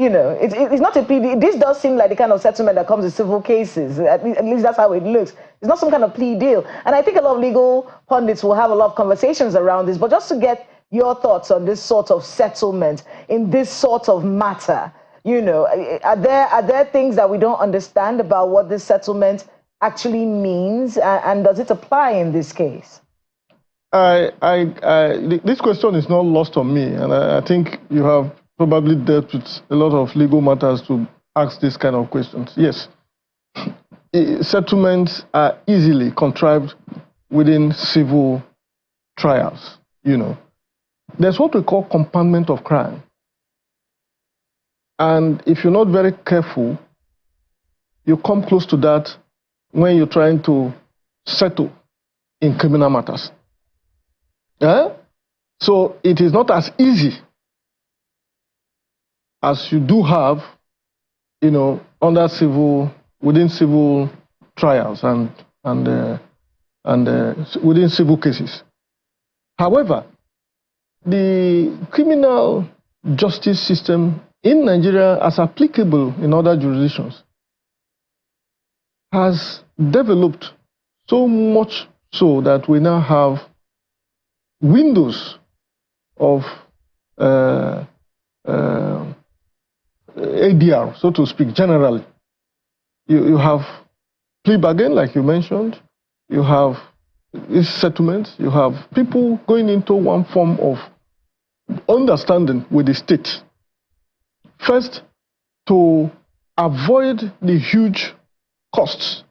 It's not a plea deal. This does seem like the kind of settlement that comes with civil cases. At least that's how it looks. It's not some kind of plea deal. And I think a lot of legal pundits will have a lot of conversations around this. But just to get your thoughts on this sort of settlement in this sort of matter, are there things that we don't understand about what this settlement actually means, and does it apply in this case? This question is not lost on me, and I think you have probably dealt with a lot of legal matters to ask this kind of questions. Yes, settlements are easily contrived within civil trials. There's what we call compoundment of crime. And if you're not very careful, you come close to that when you're trying to settle in criminal matters. So it is not as easy as you do have, within civil trials and within civil cases. However, the criminal justice system in Nigeria, as applicable in other jurisdictions, has developed so much so that we now have windows of ADR, so to speak, generally, You have plea bargain, like you mentioned. You have these settlements. You have people going into one form of understanding with the state. First, to avoid the huge costs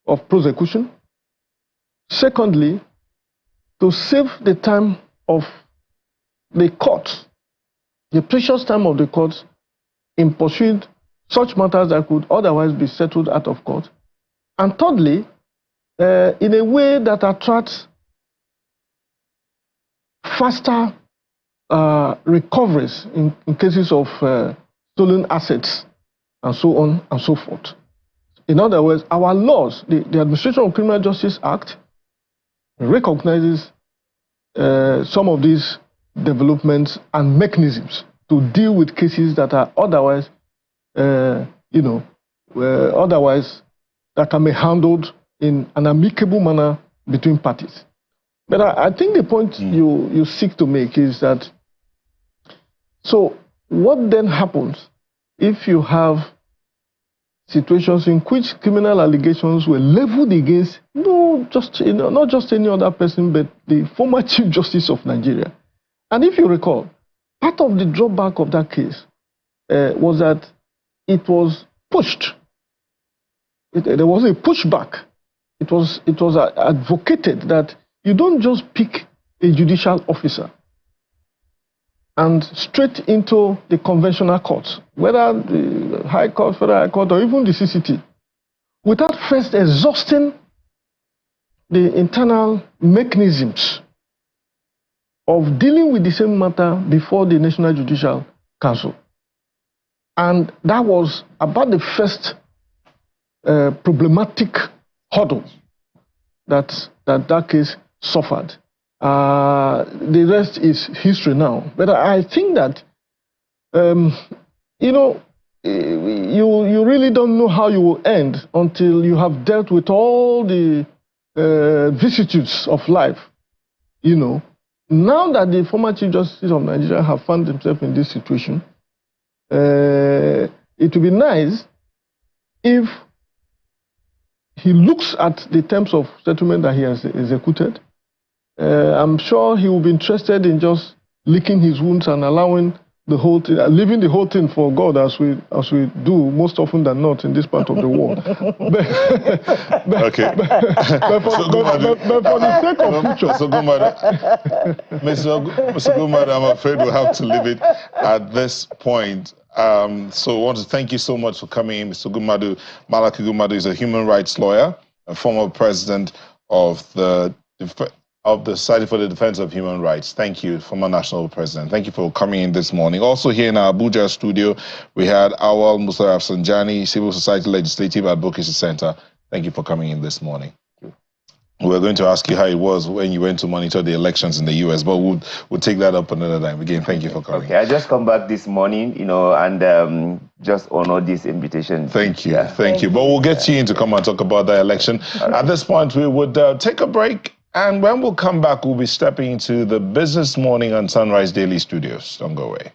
of prosecution. Secondly, to save the time of the court, the precious time of the court in pursuing such matters that could otherwise be settled out of court. And thirdly, in a way that attracts faster recoveries in cases of stolen assets and so on and so forth. In other words, our laws, the Administration of Criminal Justice Act, recognizes some of these developments and mechanisms to deal with cases that are otherwise, otherwise that can be handled in an amicable manner between parties. But I think the point you seek to make is that, so what then happens if you have situations in which criminal allegations were leveled against not just any other person, but the former Chief Justice of Nigeria? And if you recall, part of the drawback of that case was that it was pushed. There was a pushback. It was advocated that you don't just pick a judicial officer and straight into the conventional courts, whether the High Court, Federal High Court, or even the CCT, without first exhausting the internal mechanisms of dealing with the same matter before the National Judicial Council. And that was about the first problematic hurdle that case suffered. The rest is history now. But I think that, you really don't know how you will end until you have dealt with all the vicissitudes of life. Now that the former Chief Justice of Nigeria have found himself in this situation, it would be nice if he looks at the terms of settlement that he has executed. I'm sure he will be interested in just licking his wounds and allowing the whole thing, leaving the whole thing for God, as we do most often than not in this part of the world. But for the sake of future. Mr. Gumadu, I'm afraid we'll have to leave it at this point. So I want to thank you so much for coming in. Mr. Gumadu, Malaki Gumadu is a human rights lawyer, a former president of the Society for the Defense of Human Rights. Thank you, former national president. Thank you for coming in this morning. Also here in our Abuja studio, we had Awal Musa Rafsanjani, Civil Society Legislative Advocacy Center. Thank you for coming in this morning. We're going to ask you how it was when you went to monitor the elections in the US, but we'll take that up another time. Again, thank you for coming. Okay, I just come back this morning, and just honor this invitation. Thank you, thank you. But we'll get you in to come and talk about the election. Right. At this point, we would take a break, and when we'll come back, we'll be stepping into the Business Morning on Sunrise Daily Studios. Don't go away.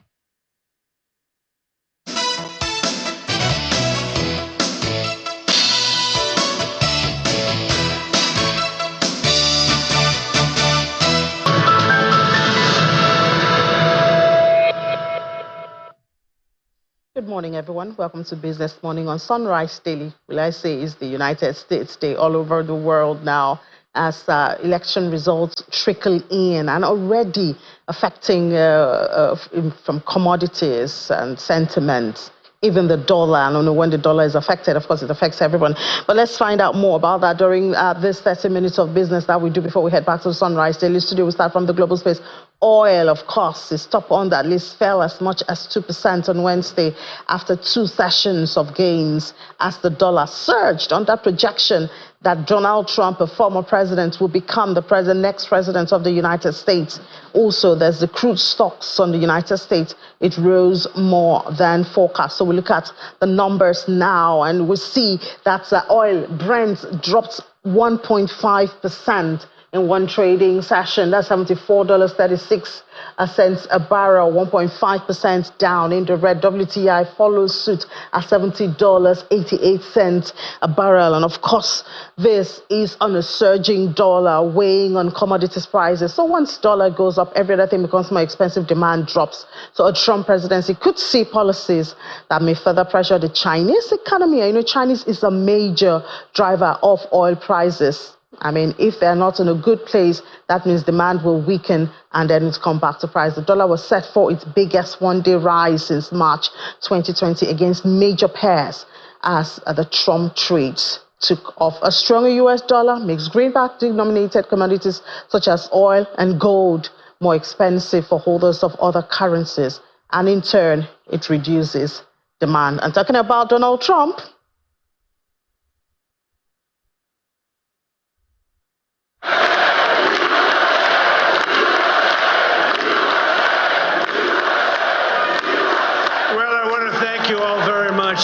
Good morning, everyone. Welcome to Business Morning on Sunrise Daily. Will I say is the United States Day all over the world now, as election results trickle in and already affecting from commodities and sentiments, even the dollar. I don't know when the dollar is affected. Of course, it affects everyone. But let's find out more about that during this 30 minutes of business that we do before we head back to the Sunrise Daily Studio. We start from the global space. Oil, of course, is top on that list, fell as much as 2% on Wednesday after 2 sessions of gains as the dollar surged under projection that Donald Trump, a former president, will become the next president of the United States. Also, there's the crude stocks on the United States. It rose more than forecast. So we look at the numbers now, and we see that oil, Brent, dropped 1.5% in one trading session. That's $74.36 a barrel, 1.5% down. In the red, WTI follows suit at $70.88 a barrel. And of course, this is on a surging dollar, weighing on commodities prices. So once dollar goes up, every other thing becomes more expensive, demand drops. So a Trump presidency could see policies that may further pressure the Chinese economy. You know, Chinese is a major driver of oil prices. I mean, if they're not in a good place, that means demand will weaken and then it's come back to price. The dollar was set for its biggest one-day rise since March 2020 against major pairs as the Trump trades took off. A stronger U.S. dollar makes greenback-denominated commodities such as oil and gold more expensive for holders of other currencies, and in turn, it reduces demand. And talking about Donald Trump,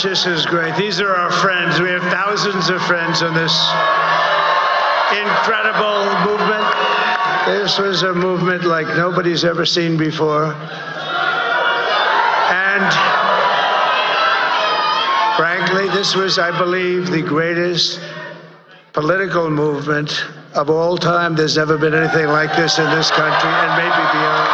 This is great. These are our friends. We have thousands of friends on this incredible movement. This was a movement like nobody's ever seen before. And frankly, this was, I believe, the greatest political movement of all time. There's never been anything like this in this country and maybe beyond.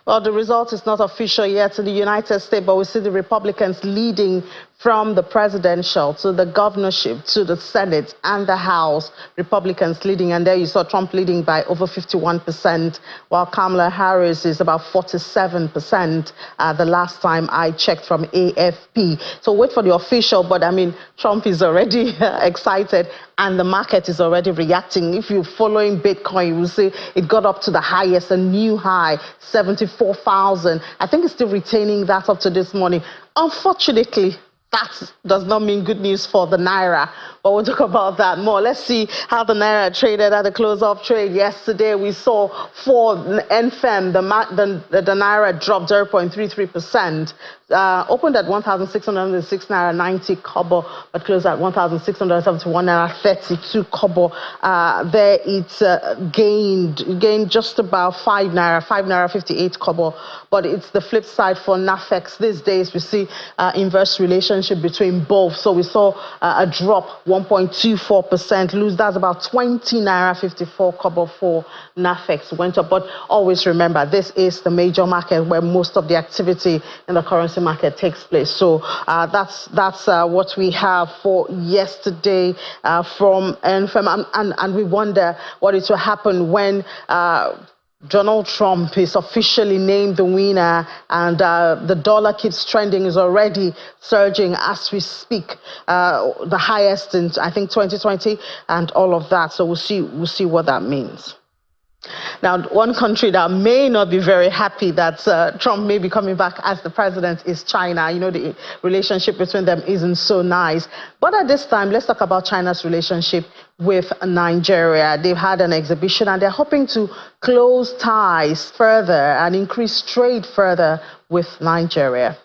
Well, the result is not official yet in the United States, but we see the Republicans leading from the presidential to the governorship to the Senate and the House. Republicans leading, and there you saw Trump leading by over 51%, while Kamala Harris is about 47% the last time I checked from AFP. So wait for the official, but I mean, Trump is already excited and the market is already reacting. If you're following Bitcoin, you will see it got up to the highest, a new high, 74,000. I think it's still retaining that up to this morning. Unfortunately, that does not mean good news for the Naira, but we'll talk about that more. Let's see how the Naira traded at the close-of trade yesterday. We saw for NFM, the Naira dropped 0.33%, opened at 1,606 Naira 90 kobo, but closed at 1,671 Naira 32 kobo. There it gained just about 5 Naira 58 kobo, but it's the flip side for NAFEX. These days we see inverse relationship between both. So we saw a drop 1.24%, lose. That's about 20 Naira 54 kobo for NAFEX went up. But always remember, this is the major market where most of the activity in the currency market takes place. So that's what we have for yesterday from NFM, and we wonder what it will happen when Donald Trump is officially named the winner, and the dollar keeps trending, is already surging as we speak, the highest in, I think, 2020, and all of that. So we'll see what that means. Now, one country that may not be very happy that Trump may be coming back as the president is China. You know, the relationship between them isn't so nice. But at this time, let's talk about China's relationship with Nigeria. They've had an exhibition and they're hoping to close ties further and increase trade further with Nigeria.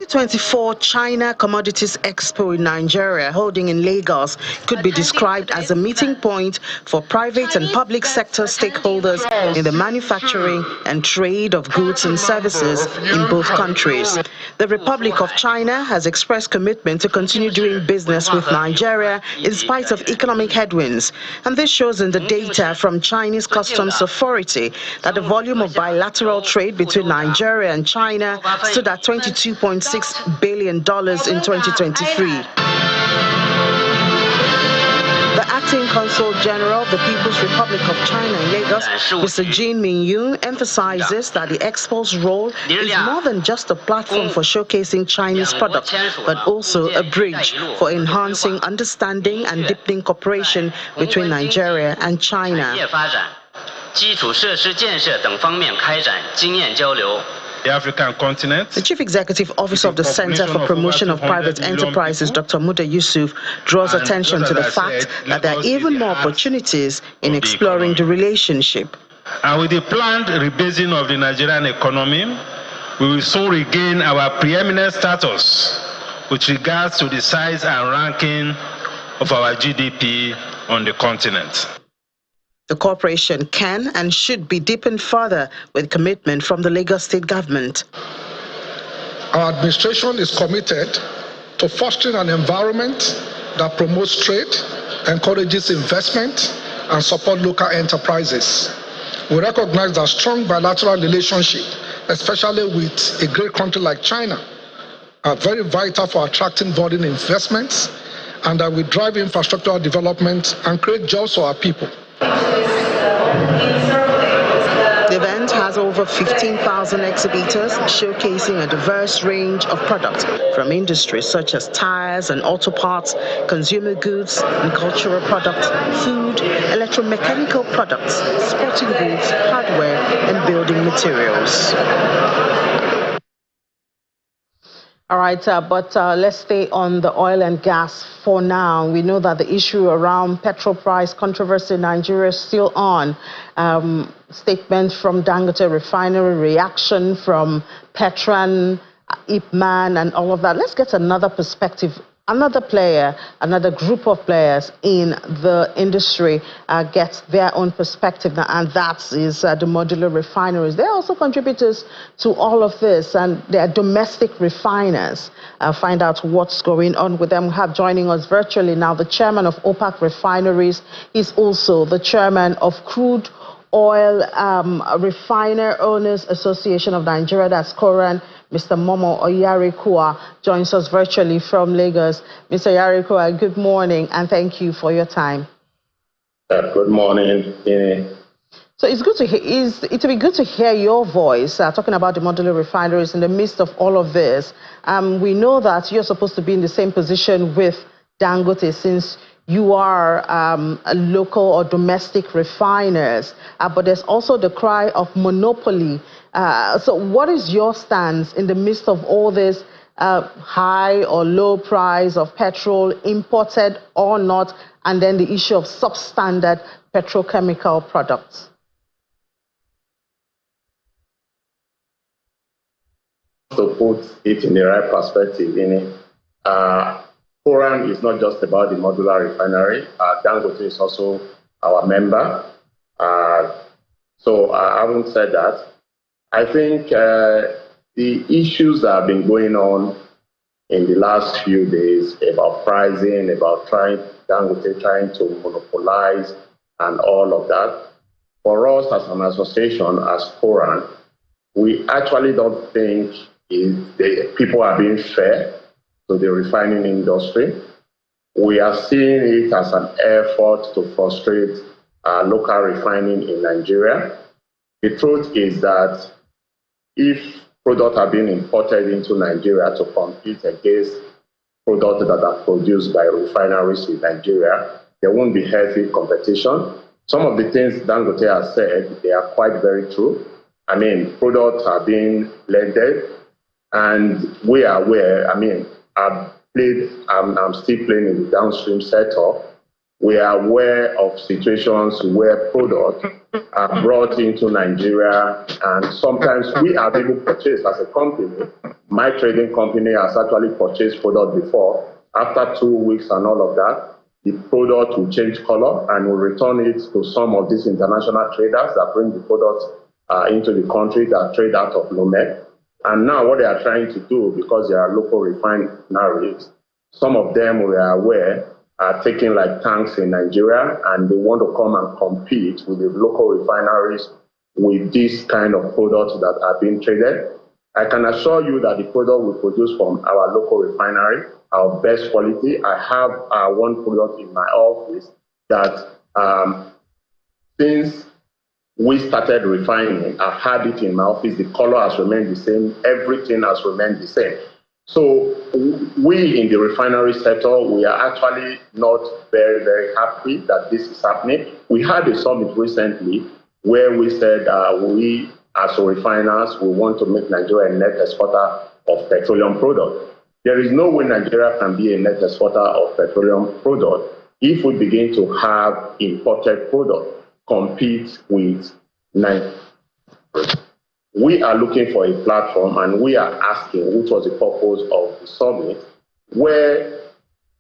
2024 China Commodities Expo in Nigeria, holding in Lagos, could be described as a meeting point for private and public sector stakeholders in the manufacturing and trade of goods and services in both countries. The Republic of China has expressed commitment to continue doing business with Nigeria in spite of economic headwinds, and this shows in the data from Chinese Customs Authority that the volume of bilateral trade between Nigeria and China stood at $22.6 billion in 2023. The acting consul general of the People's Republic of China in Lagos, Mr. Jin Mingyun, emphasizes that the expo's role is more than just a platform for showcasing Chinese products, but also a bridge for enhancing understanding and deepening cooperation between Nigeria and China. The African continent. The Chief Executive Officer of the Center for Promotion of Private Enterprises, Dr. Muda Yusuf, draws attention to the fact that there are even more opportunities in exploring the relationship. And with the planned rebasing of the Nigerian economy, we will soon regain our preeminent status with regards to the size and ranking of our GDP on the continent. The cooperation can and should be deepened further with commitment from the Lagos State government. Our administration is committed to fostering an environment that promotes trade, encourages investment, and supports local enterprises. We recognize that strong bilateral relationship, especially with a great country like China, are very vital for attracting foreign investments, and that we drive infrastructural development and create jobs for our people. The event has over 15,000 exhibitors showcasing a diverse range of products from industries such as tires and auto parts, consumer goods and cultural products, food, electromechanical products, sporting goods, hardware, and building materials. All right, but let's stay on the oil and gas for now. We know that the issue around petrol price controversy in Nigeria is still on. Statement from Dangote Refinery, reaction from Petran, Ipman, and all of that. Let's get another perspective. Another player, another group of players in the industry gets their own perspective, and that is the Modular Refineries. They're also contributors to all of this, and they are domestic refiners. Find out what's going on with them. We have joining us virtually now the chairman of OPAC Refineries. He's also the chairman of Crude Oil Refiner Owners Association of Nigeria, that's COAS. Mr. Momo Oyarikua joins us virtually from Lagos. Mr. Oyarikua, good morning, and thank you for your time. Good morning, Ine. So it's good to hear. It will be good to hear your voice talking about the modular refineries in the midst of all of this. We know that you're supposed to be in the same position with Dangote since you are a local or domestic refiners, but there's also the cry of monopoly. So what is your stance in the midst of all this high or low price of petrol, imported or not, and then the issue of substandard petrochemical products? To put it in the right perspective, COAS is not just about the modular refinery. Dangote is also our member. So I haven't said that. I think the issues that have been going on in the last few days about pricing, about Dangote trying to monopolize and all of that, for us as an association, as COAS, we actually don't think people are being fair to the refining industry. We are seeing it as an effort to frustrate local refining in Nigeria. The truth is that if products are being imported into Nigeria to compete against products that are produced by refineries in Nigeria, there won't be healthy competition. Some of the things Dangote has said, they are quite very true. I mean, products are being blended, and we are aware, I'm still playing in the downstream sector. We are aware of situations where products are brought into Nigeria, and sometimes we have even purchased as a company. My trading company has actually purchased product before. After 2 weeks and all of that, the product will change color and will return it to some of these international traders that bring the product into the country that trade out of Lomé. And now what they are trying to do, because they are local refineries, some of them, we are aware, are taking like tanks in Nigeria, and they want to come and compete with the local refineries with this kind of products that are being traded. I can assure you that the product we produce from our local refinery, our best quality. I have one product in my office that since we started refining, I've had it in my office. The color has remained the same. Everything has remained the same. So we in the refinery sector, we are actually not very, very happy that this is happening. We had a summit recently where we said we as refiners, we want to make Nigeria a net exporter of petroleum products. There is no way Nigeria can be a net exporter of petroleum products if we begin to have imported products compete with Nigeria. We are looking for a platform, and we are asking, which was the purpose of the summit, where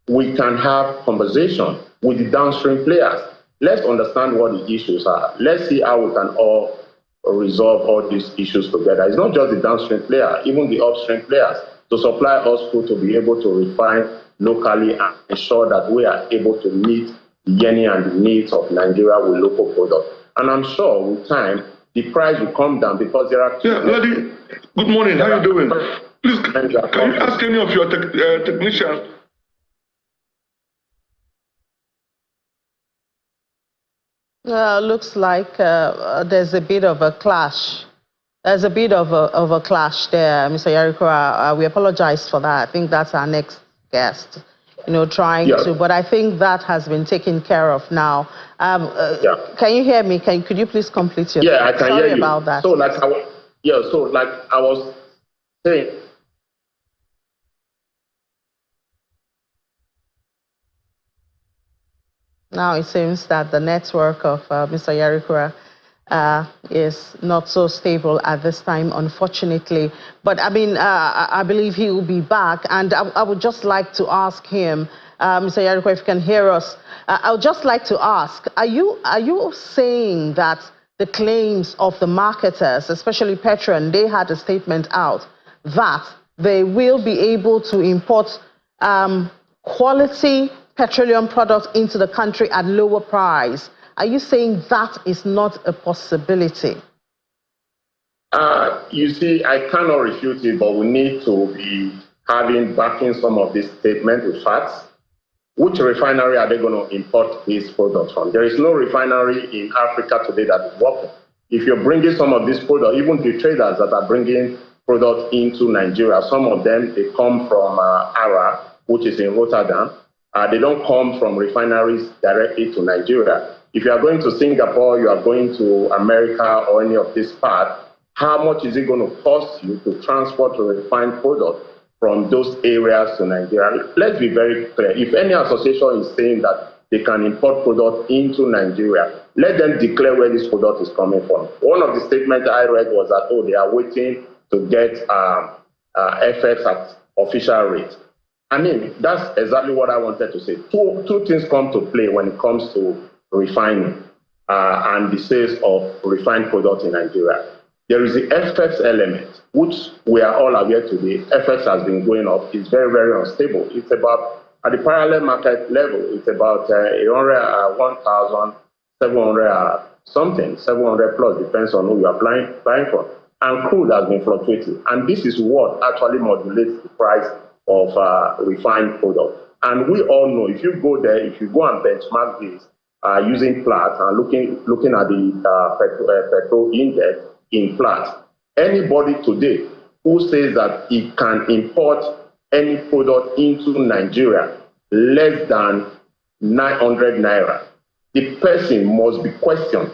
we can have conversation with the downstream players. Let's understand what the issues are. Let's see how we can all resolve all these issues together. It's not just the downstream player, even the upstream players, to supply us food to be able to refine locally and ensure that we are able to meet the yearning and the needs of Nigeria with local products. And I'm sure with time, the price will come down because there are... Yeah, Lady, good morning. How are you doing? Please, can you ask any of your technicians? Looks like there's a bit of a clash. There's a bit of a clash there, Mr. Yarikura. We apologize for that. I think that's our next guest, trying to, but I think that has been taken care of now. Can you hear me? Could you please complete your I can hear you. Sorry about that. So like I was saying, now it seems that the network of Mr. Yarikura is not so stable at this time, unfortunately. But I mean, I believe he will be back. And I would just like to ask him, Mr. Yarikura, if you can hear us, I would just like to ask, are you saying that the claims of the marketers, especially Petroleum, they had a statement out that they will be able to import quality petroleum products into the country at lower price? Are you saying that is not a possibility? You see, I cannot refute it, but we need to be backing some of these statements with facts. Which refinery are they going to import these products from? There is no refinery in Africa today that is working. If you're bringing some of these products, even the traders that are bringing products into Nigeria, some of them, they come from ARA, which is in Rotterdam. They don't come from refineries directly to Nigeria. If you are going to Singapore, you are going to America or any of this part, how much is it going to cost you to transport a refined product from those areas to Nigeria? Let's be very clear. If any association is saying that they can import products into Nigeria, let them declare where this product is coming from. One of the statements I read was that, they are waiting to get FX at official rate. I mean, that's exactly what I wanted to say. Two things come to play when it comes to refining and the sales of refined products in Nigeria. There is the FX element, which we are all aware today. FX has been going up. It's very, very unstable. It's about, at the parallel market level, it's about 1,700 something, 700 plus, depends on who you are buying from. And crude has been fluctuating. And this is what actually modulates the price of refined product. And we all know, if you go there, if you go and benchmark this using Platts and looking at the petrol index in Platts, anybody today who says that he can import any product into Nigeria less than 900 naira, the person must be questioned,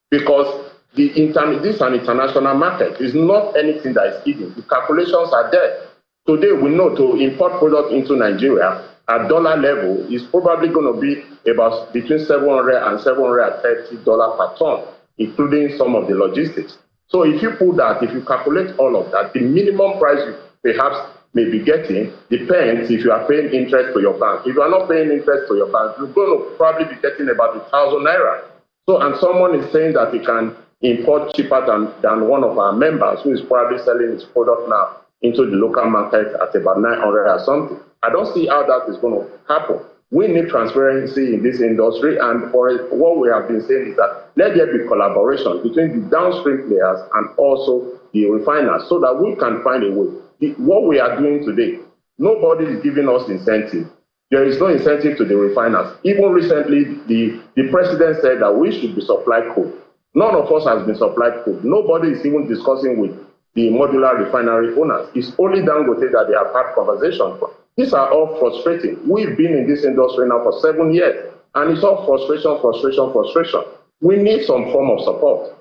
because this is an international market. It's not anything that is hidden. The calculations are there. Today, we know to import products into Nigeria at dollar level is probably going to be about between $700 and $730 per ton, including some of the logistics. So if you put that, if you calculate all of that, the minimum price you perhaps may be getting depends if you are paying interest to your bank. If you are not paying interest to your bank, you're going to probably be getting about 1,000 naira. So, and someone is saying that he can import cheaper than one of our members who is probably selling his product now into the local market at about 900 or something. I don't see how that is going to happen. We need transparency in this industry, and for what we have been saying is that let there be collaboration between the downstream players and also the refiners so that we can find a way. What we are doing today, nobody is giving us incentive. There is no incentive to the refiners. Even recently, the president said that we should be supplied coal. None of us has been supplied coal. Nobody is even discussing with the modular refinery owners. It's only Dangote that they have had conversations with. These are all frustrating. We've been in this industry now for 7 years, and it's all frustration. We need some form of support.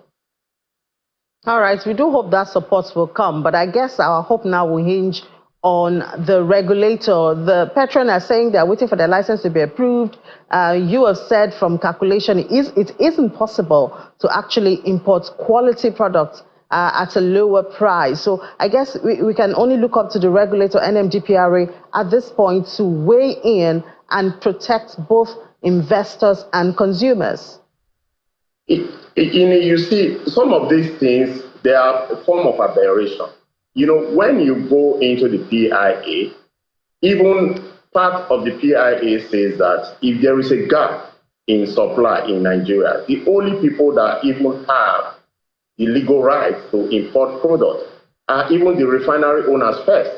All right, we do hope that support will come, but I guess our hope now will hinge on the regulator. The Petroleum are saying they're waiting for their license to be approved. You have said from calculation, it isn't possible to actually import quality products at a lower price. So I guess we can only look up to the regulator, NMDPRA, at this point to weigh in and protect both investors and consumers. You see, some of these things, they are a form of aberration. When you go into the PIA, even part of the PIA says that if there is a gap in supply in Nigeria, the only people that even have the legal right to import products are even the refinery owners first.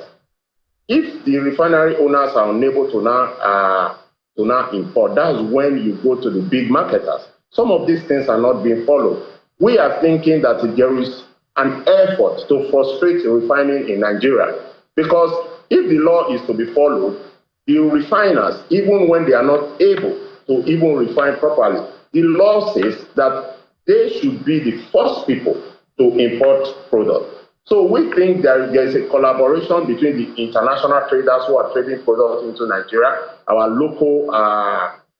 If the refinery owners are unable to now import, that's when you go to the big marketers. Some of these things are not being followed. We are thinking that there is an effort to frustrate refining in Nigeria, because if the law is to be followed, the refiners, even when they are not able to even refine properly, the law says that they should be the first people to import products. So we think there is a collaboration between the international traders who are trading products into Nigeria, our local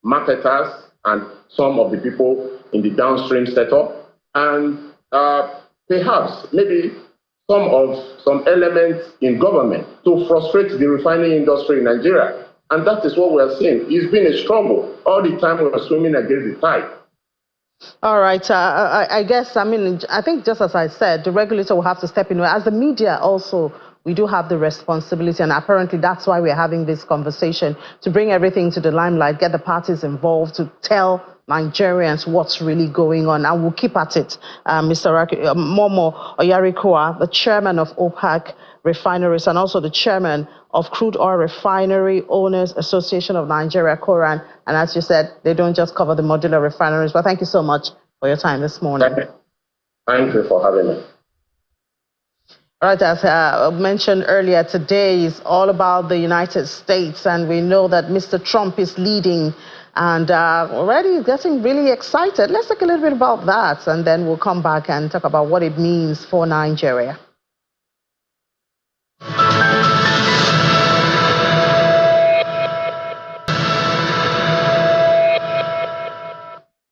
marketers, and some of the people in the downstream setup, and perhaps maybe some elements in government to frustrate the refining industry in Nigeria. And that is what we are seeing. It's been a struggle. All the time we are swimming against the tide. All right. I guess, I think just as I said, the regulator will have to step in. As the media also, we do have the responsibility, and apparently that's why we're having this conversation, to bring everything to the limelight, get the parties involved, to tell Nigerians what's really going on, and we'll keep at it. Mr. Momo Oyarikoa, the chairman of OPEC Refineries and also the chairman of Crude Oil Refinery Owners Association of Nigeria, COAS. And as you said, they don't just cover the modular refineries. But thank you so much for your time this morning. Thank you for having me. All right, as I mentioned earlier, today is all about the United States, and we know that Mr. Trump is leading and already getting really excited. Let's talk a little bit about that, and then we'll come back and talk about what it means for Nigeria.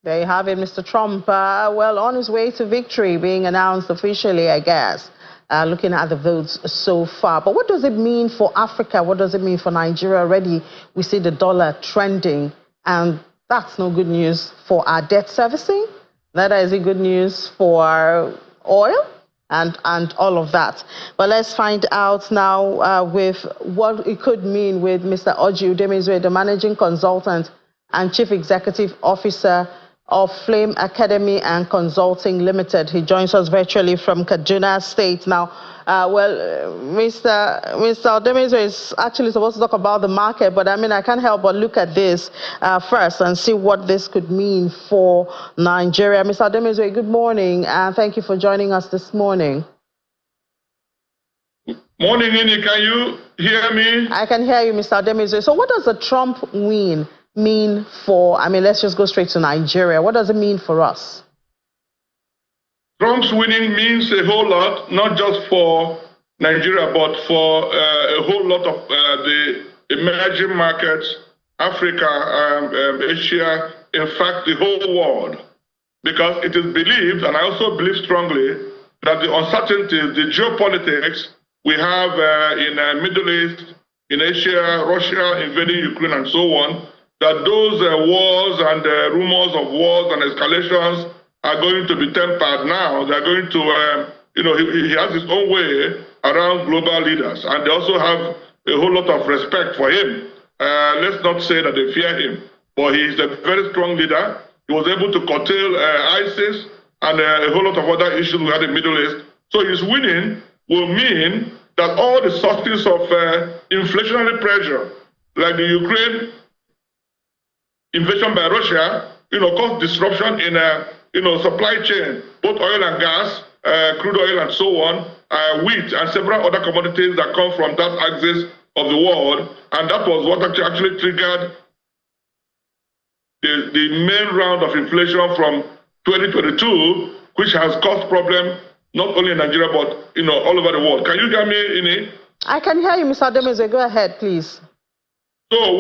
There you have it, Mr. Trump, well, on his way to victory, being announced officially, I guess, looking at the votes so far. But what does it mean for Africa? What does it mean for Nigeria? Already, we see the dollar trending, and that's no good news for our debt servicing. Neither is it good news for oil and all of that. But let's find out now with what it could mean with Mr. Oji Udemezue, the managing consultant and chief executive officer of Flame Academy and Consulting Limited. He joins us virtually from Kaduna State. Now, Mr. Udemezue is actually supposed to talk about the market, but I can't help but look at this first and see what this could mean for Nigeria. Mr. Udemezue, good morning, and thank you for joining us this morning. Morning, Nini. Can you hear me? I can hear you, Mr. Udemezue. So what does the Trump win mean for, let's just go straight to Nigeria. What does it mean for us? Trump's winning means a whole lot, not just for Nigeria, but for a whole lot of the emerging markets, Africa, Asia, in fact, the whole world. Because it is believed, and I also believe strongly, that the uncertainties, the geopolitics we have in the Middle East, in Asia, Russia invading Ukraine, and so on, that those wars and rumors of wars and escalations are going to be tempered now. They're going to, he has his own way around global leaders, and they also have a whole lot of respect for him. Let's not say that they fear him, but he is a very strong leader. He was able to curtail ISIS and a whole lot of other issues we had in the Middle East. So his winning will mean that all the sources of inflationary pressure, like the Ukraine invasion by Russia, caused disruption in supply chain, both oil and gas, crude oil and so on, wheat and several other commodities that come from that axis of the world. And that was what actually triggered the main round of inflation from 2022, which has caused problems not only in Nigeria, but all over the world. Can you hear me, Ini? I can hear you, Mr. Udemezue. Go ahead, please. So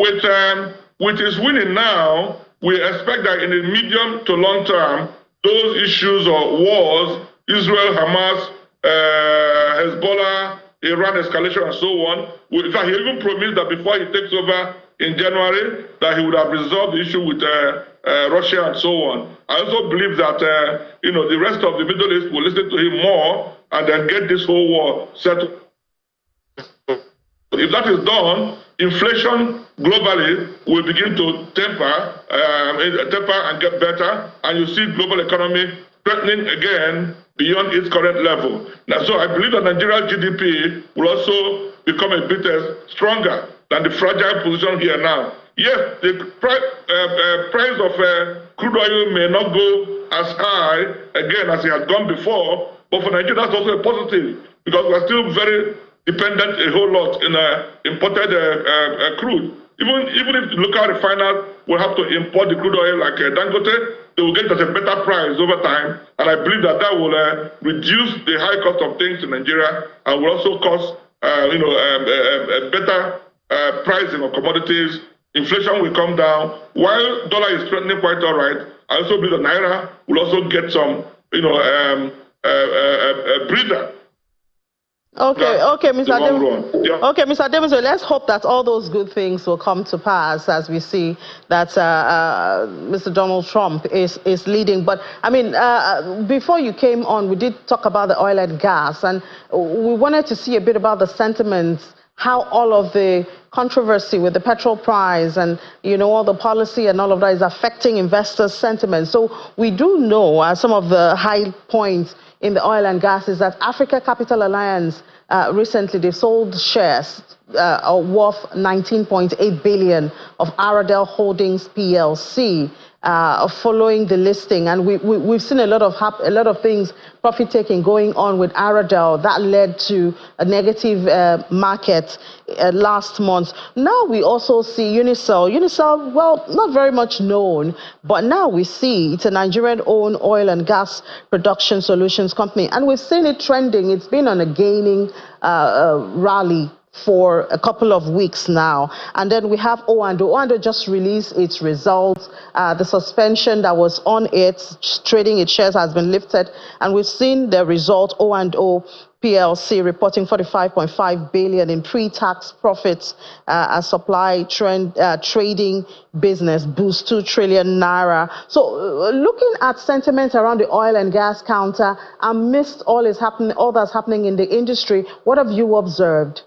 with his winning now, we expect that in the medium to long term, those issues or wars, Israel, Hamas, Hezbollah, Iran escalation, and so on. In fact, he even promised that before he takes over in January, that he would have resolved the issue with Russia and so on. I also believe that the rest of the Middle East will listen to him more and then get this whole war settled. If that is done, inflation globally will begin to temper and get better, and you see global economy strengthening again beyond its current level. Now, so I believe that Nigeria's GDP will also become a bit stronger than the fragile position here now. Yes, the price of crude oil may not go as high again as it has gone before, but for Nigeria that's also a positive because we're still very dependent a whole lot in imported crude. Even if the local refiners will have to import the crude oil like Dangote, they will get at a better price over time, and I believe that that will reduce the high cost of things in Nigeria and will also cause better pricing of commodities. Inflation will come down. While dollar is strengthening quite all right, I also believe that Naira will also get some, breather. Okay, Mr. Ademizu. Yeah. Okay, Mr. Ademizu, let's hope that all those good things will come to pass as we see that Mr. Donald Trump is leading. But I mean, before you came on, we did talk about the oil and gas, and we wanted to see a bit about the sentiments, how all of the controversy with the petrol price and, all the policy and all of that is affecting investors' sentiment. So we do know some of the high points in the oil and gas is that Africa Capital Alliance recently they sold shares worth 19.8 billion of Aradel Holdings PLC following the listing, and we've seen a lot of things profit taking going on with Aradel that led to a negative market last month. Now we also see Unicel, well, not very much known, but now we see it's a Nigerian-owned oil and gas production solutions company, and we've seen it trending. It's been on a gaining rally for a couple of weeks now. And then we have Oando. Oando just released its results. The suspension that was on it, trading its shares, has been lifted. And we've seen the result, Oando PLC reporting 45.5 billion in pre-tax profits as supply trading business boosts 2 trillion naira. So looking at sentiment around the oil and gas counter, amidst all that's happening in the industry, what have you observed?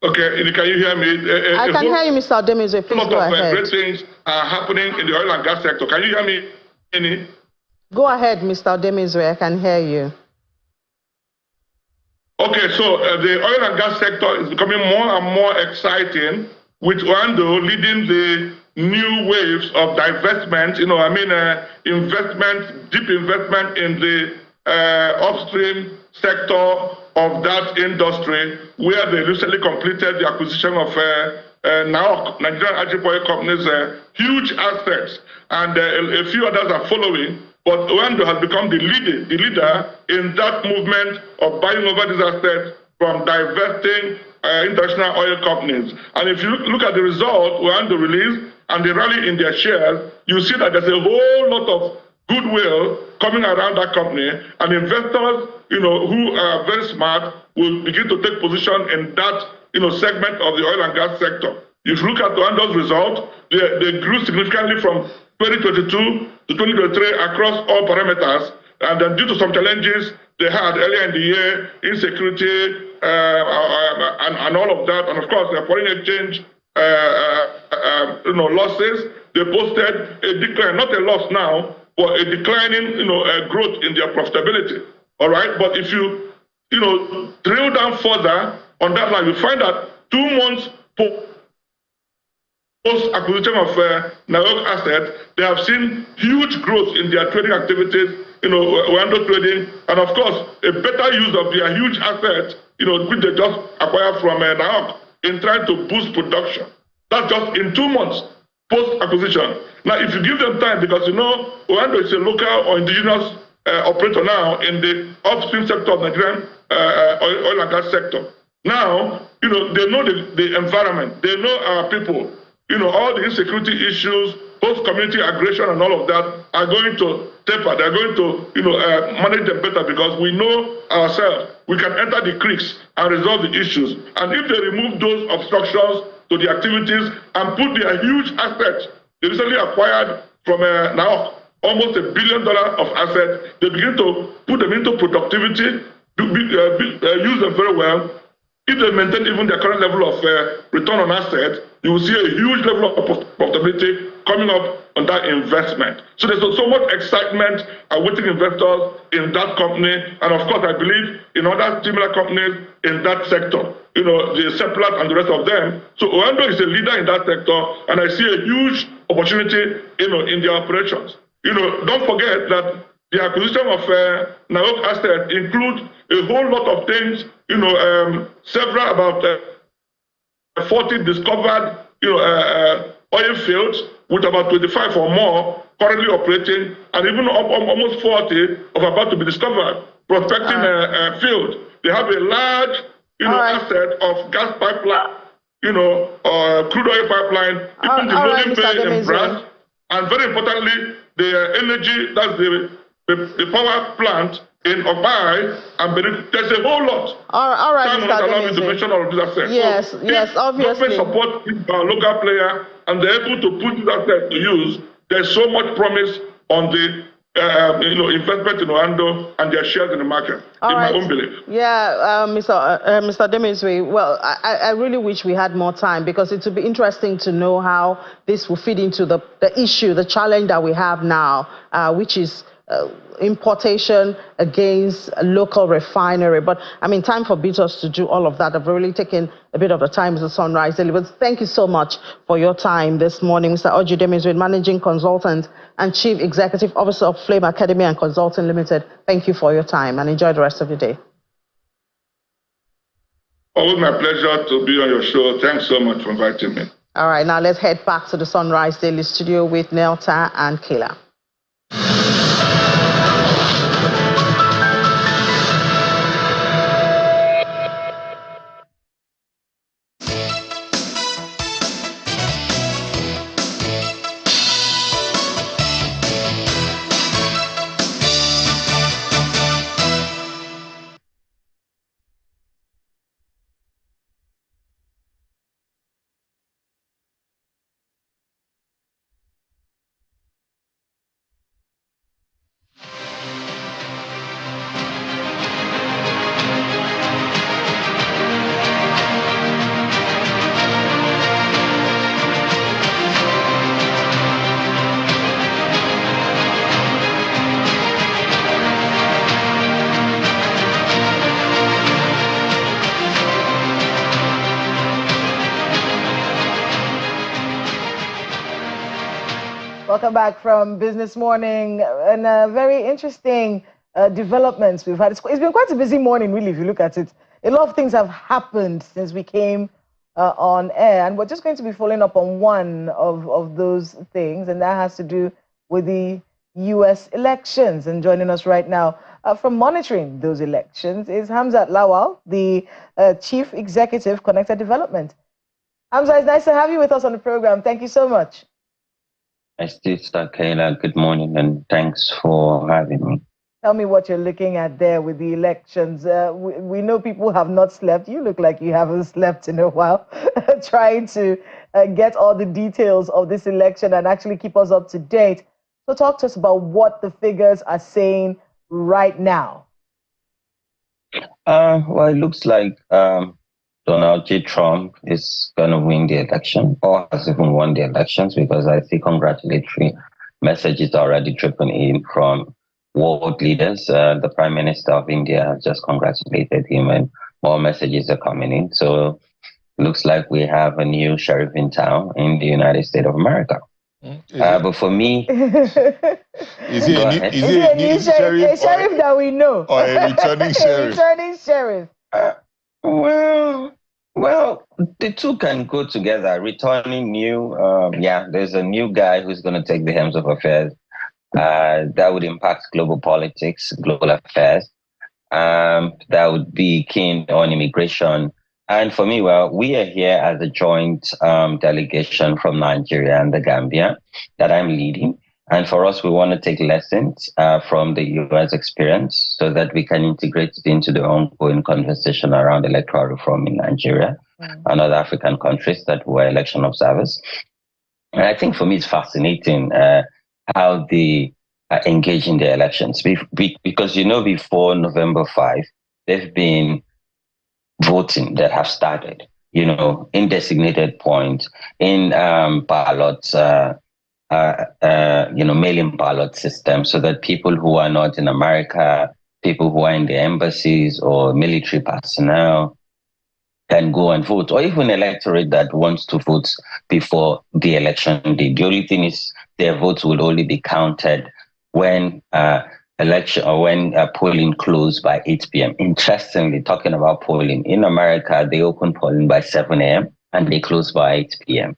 Okay, can you hear me? I can hear you, Mr. Ademizu. Please go ahead. A lot of great things are happening in the oil and gas sector. Can you hear me? Any? Go ahead, Mr. Ademizu. I can hear you. Okay, so the oil and gas sector is becoming more and more exciting, with Oando leading the new waves of divestment. Investment, deep investment in the upstream sector of that industry, where they recently completed the acquisition of now Nigerian Agri Oil Company's huge assets, and a few others are following. But Oando has become the leader in that movement of buying over these assets from divesting international oil companies. And if you look at the result Oando released and the rally in their shares, you see that there's a whole lot of goodwill coming around that company, and investors, who are very smart, will begin to take position in that, segment of the oil and gas sector. If you look at Oando's result, they grew significantly from 2022 to 2023 across all parameters, and then due to some challenges they had earlier in the year, insecurity and all of that, and of course their foreign exchange losses, they posted a decline, not a loss now, but a declining, growth in their profitability. All right, but if you, drill down further on that line, you find that 2 months post-acquisition of Naok assets, they have seen huge growth in their trading activities, Oando trading, and of course, a better use of their huge assets, which they just acquired from Naok in trying to boost production. That's just in 2 months post-acquisition. Now, if you give them time, because Oando is a local or indigenous operator now in the upstream sector of Nigerian oil and gas sector. Now, they know the environment, they know our people, all the insecurity issues, host community aggression and all of that are going to taper. They're going to, manage them better because we know ourselves. We can enter the creeks and resolve the issues. And if they remove those obstructions to the activities and put their huge assets they recently acquired from now almost $1 billion of assets, they begin to put them into productivity, use them very well. If they maintain even their current level of return on assets, you will see a huge level of profitability coming up on that investment. So there's so much excitement awaiting investors in that company, and of course, I believe in other similar companies in that sector. The Seplat and the rest of them. So Oando is a leader in that sector, and I see a huge opportunity, in their operations. Don't forget that the acquisition of NAOC assets includes a whole lot of things. Several about 40 discovered, oil fields with about 25 or more currently operating, and even almost 40 of about to be discovered prospecting field. They have a large, asset of gas pipeline, crude oil pipeline, even the loading bay in Brass, and very importantly, the energy, that's the power plant in Obai and Benin. There's a whole lot. All right, Mr. Allow me to mention all of these assets. Yes, so yes, obviously. Government support our local player and they're able to put these assets to use. There's so much promise on the investment in Oando and their shares in the market, my own belief. Yeah, Mr. Demezwe, well, I really wish we had more time because it would be interesting to know how this will fit into the issue, the challenge that we have now, which is importation against a local refinery. But time forbids us to do all of that. I've really taken a bit of the time as a Sunrise Daily. But thank you so much for your time this morning, Mr. Oji Demezwe, Managing Consultant and Chief Executive Officer of Flame Academy and Consulting Limited. Thank you for your time and enjoy the rest of your day. Always my pleasure to be on your show. Thanks so much for inviting me. All right, now let's head back to the Sunrise Daily studio with Nelta and Kayla. Welcome back from Business Morning, and very interesting developments we've had. It's been quite a busy morning, really, if you look at it. A lot of things have happened since we came on air, and we're just going to be following up on one of those things, and that has to do with the U.S. elections. And joining us right now from monitoring those elections is Hamzat Lawal, the Chief Executive, Connected Development. Hamza, it's nice to have you with us on the program. Thank you so much. Nice to start, Kayla. Good morning, and thanks for having me. Tell me what you're looking at there with the elections. We know people have not slept. You look like you haven't slept in a while, trying to get all the details of this election and actually keep us up to date. So talk to us about what the figures are saying right now. Well, it looks like Donald J. Trump is going to win the election, or has even won the elections, because I see congratulatory messages already dripping in from world leaders. The Prime Minister of India has just congratulated him, and more messages are coming in. So it looks like we have a new sheriff in town in the United States of America. But for me, is he a new sheriff that we know, or a returning sheriff? Returning sheriff. Well, the two can go together. Returning new, there's a new guy who's going to take the helms of affairs. That would impact global politics, global affairs. That would be keen on immigration And for me, well, we are here as a joint delegation from Nigeria and the Gambia that I'm leading. And for us, we want to take lessons from the US experience so that we can integrate it into the ongoing conversation around electoral reform in Nigeria and other African countries that were election observers. And I think for me, it's fascinating how they engage in the elections. Because, before November 5, they've been voting that have started, in designated points, in ballots, mail-in ballot system, so that people who are not in America, people who are in the embassies or military personnel can go and vote, or even electorate that wants to vote before the election day. The only thing is their votes will only be counted when polling closed by 8 p.m. Interestingly, talking about polling, in America, they open polling by 7 a.m. and they close by 8 p.m.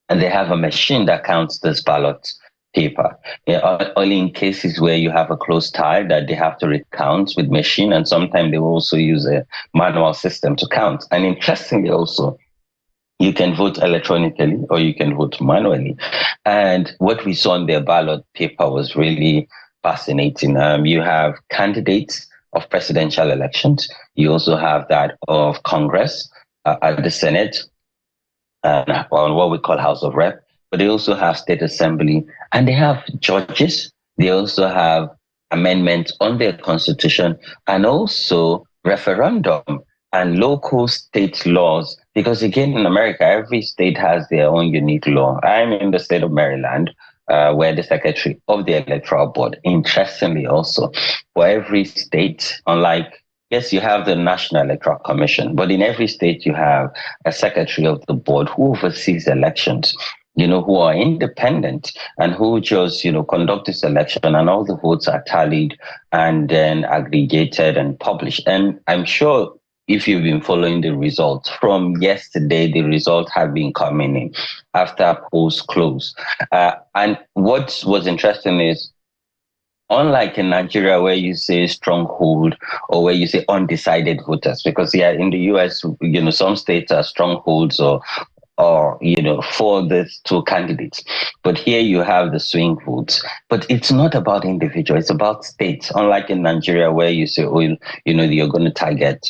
And they have a machine that counts this ballot paper. Only in cases where you have a close tie that they have to recount with machine, and sometimes they will also use a manual system to count. And interestingly also, you can vote electronically or you can vote manually. And what we saw on their ballot paper was really fascinating. You have candidates of presidential elections. You also have that of Congress, the Senate, on what we call House of Rep. But they also have state assembly, and they have judges. They also have amendments on their constitution, and also referendum and local state laws. Because again, in America, every state has their own unique law. I'm in the state of Maryland, where the secretary of the electoral board, interestingly also, for every state, unlike, yes, you have the National Electoral Commission, but in every state you have a secretary of the board who oversees elections, who are independent and who just, conduct this election, and all the votes are tallied and then aggregated and published. And I'm sure if you've been following the results from yesterday, the results have been coming in after polls close. And what was interesting is, unlike in Nigeria, where you say stronghold or where you say undecided voters, because in the US, some states are strongholds or for these two candidates. But here you have the swing votes. But it's not about individual, it's about states. Unlike in Nigeria, where you say, you're going to target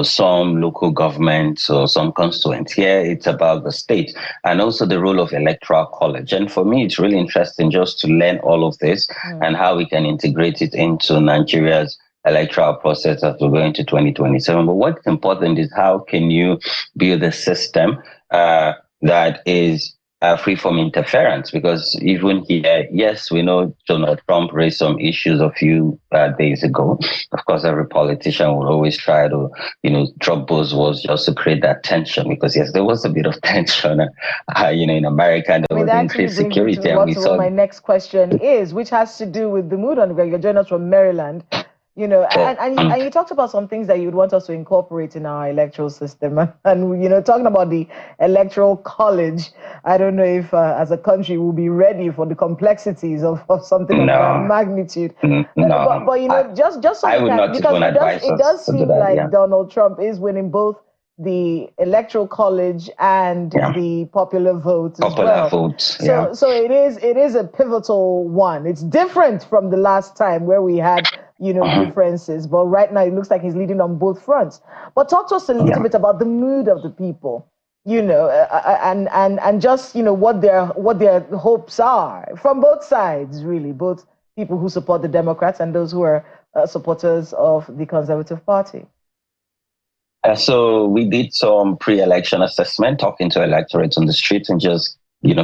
some local governments or some constituents. Here, it's about the state and also the role of electoral college. And for me, it's really interesting just to learn all of this and how we can integrate it into Nigeria's electoral process as we go into 2027. But what's important is how can you build a system that is free from interference, because even here, yes, we know Donald Trump raised some issues a few days ago. Of course, every politician will always try to, drop buzzwords just to create that tension, because yes, there was a bit of tension, in America, and there was increased security. And we saw my next question is, which has to do with the mood on the ground. You joined us from Maryland. And you talked about some things that you'd want us to incorporate in our electoral system. And talking about the electoral college, I don't know if as a country we'll be ready for the complexities of something of that magnitude. But just so because it does seem like Donald Trump is winning both the electoral college and the popular vote as well. Votes, so it is a pivotal one. It's different from the last time where we had differences, but right now it looks like he's leading on both fronts. But talk to us a little bit about the mood of the people, and just what their hopes are from both sides, really, both people who support the Democrats and those who are supporters of the Conservative Party. So we did some pre-election assessment, talking to electorates on the streets and just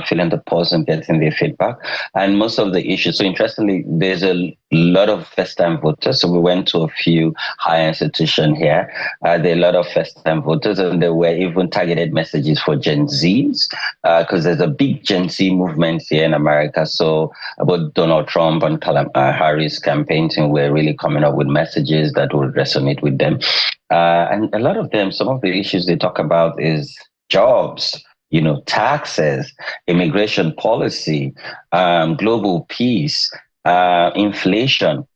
feeling the pulse and getting their feedback. And most of the issues, so interestingly, there's a lot of first-time voters. So we went to a few higher institutions here. There are a lot of first-time voters, and there were even targeted messages for Gen Zs, because there's a big Gen Z movement here in America. So about Donald Trump and Harris campaign team were really coming up with messages that would resonate with them. And a lot of them, some of the issues they talk about is jobs, taxes, immigration policy, global peace, inflation,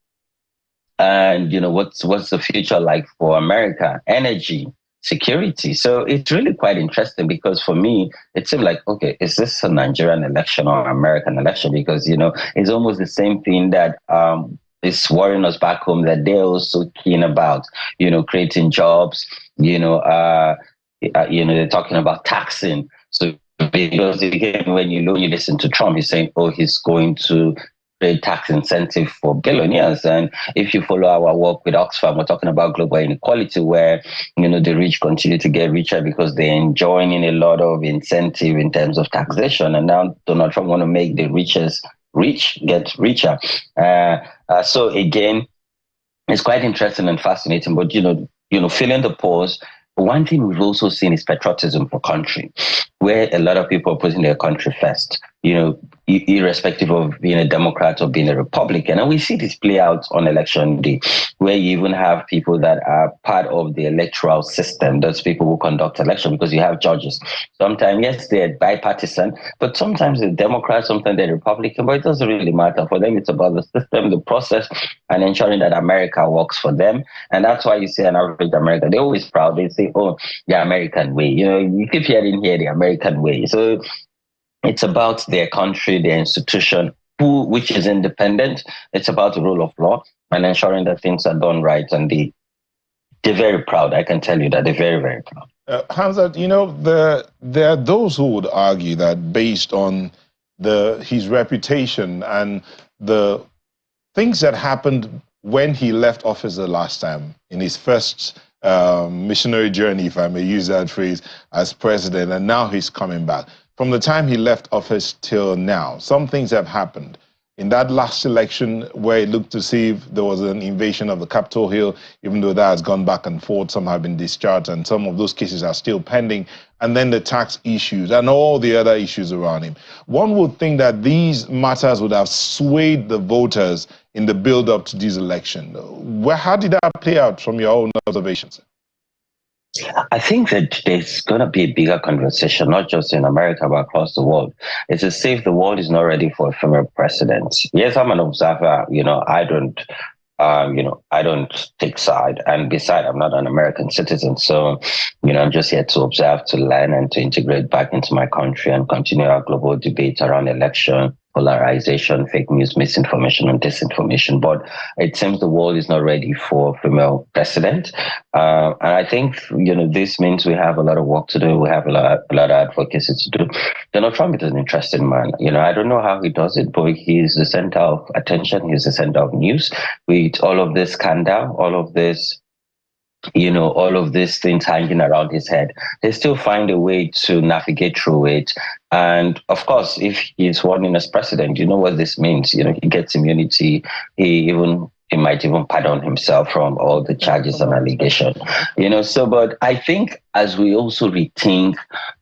And, what's the future like for America? Energy, security. So it's really quite interesting because for me, it seemed like, okay, is this a Nigerian election or American election? Because, it's almost the same thing that is worrying us back home, that they're also keen about, creating jobs, they're talking about taxing. So because again, when you listen to Trump, he's saying, oh, he's going to create tax incentive for billionaires. And if you follow our work with Oxfam, we're talking about global inequality, where, the rich continue to get richer because they're enjoying a lot of incentive in terms of taxation. And now Donald Trump want to make the richest rich get richer. So again, it's quite interesting and fascinating, but, filling the pause. One thing we've also seen is patriotism for country, where a lot of people are putting their country first, irrespective of being a Democrat or being a Republican. And we see this play out on election day, where you even have people that are part of the electoral system, those people who conduct election, because you have judges. Sometimes, yes, they're bipartisan, but sometimes they're Democrats, sometimes they're Republican, but it doesn't really matter. For them, it's about the system, the process, and ensuring that America works for them. And that's why you see an average American, they're always proud. They say, oh, the American way. You keep hearing here the American way. So it's about their country, their institution, which is independent. It's about the rule of law and ensuring that things are done right. And they're very proud. I can tell you that they're very, very proud. Hamzat, there are those who would argue that based on his reputation and the things that happened when he left office the last time in his first missionary journey, if I may use that phrase, as president, and now he's coming back. From the time he left office till now, some things have happened. In that last election, where it looked to see if there was an invasion of the Capitol Hill, even though that has gone back and forth, some have been discharged, and some of those cases are still pending. And then the tax issues and all the other issues around him. One would think that these matters would have swayed the voters in the build-up to this election. How did that play out from your own observations? I think that there's going to be a bigger conversation, not just in America, but across the world. It's as if the world is not ready for a female president. Yes, I'm an observer. I don't take side. And besides, I'm not an American citizen. So, I'm just here to observe, to learn, and to integrate back into my country and continue our global debate around election, polarization, fake news, misinformation, and disinformation. But it seems the world is not ready for a female president. And I think, this means we have a lot of work to do. We have a lot of advocacy to do. Donald Trump is an interesting man. I don't know how he does it, but he's the center of attention. He's the center of news. With all of this scandal, all of this, all of these things hanging around his head, they still find a way to navigate through it. And of course, if he's sworn in as president, you know what this means. He gets immunity. He might even pardon himself from all the charges and allegations. So, but I think as we also rethink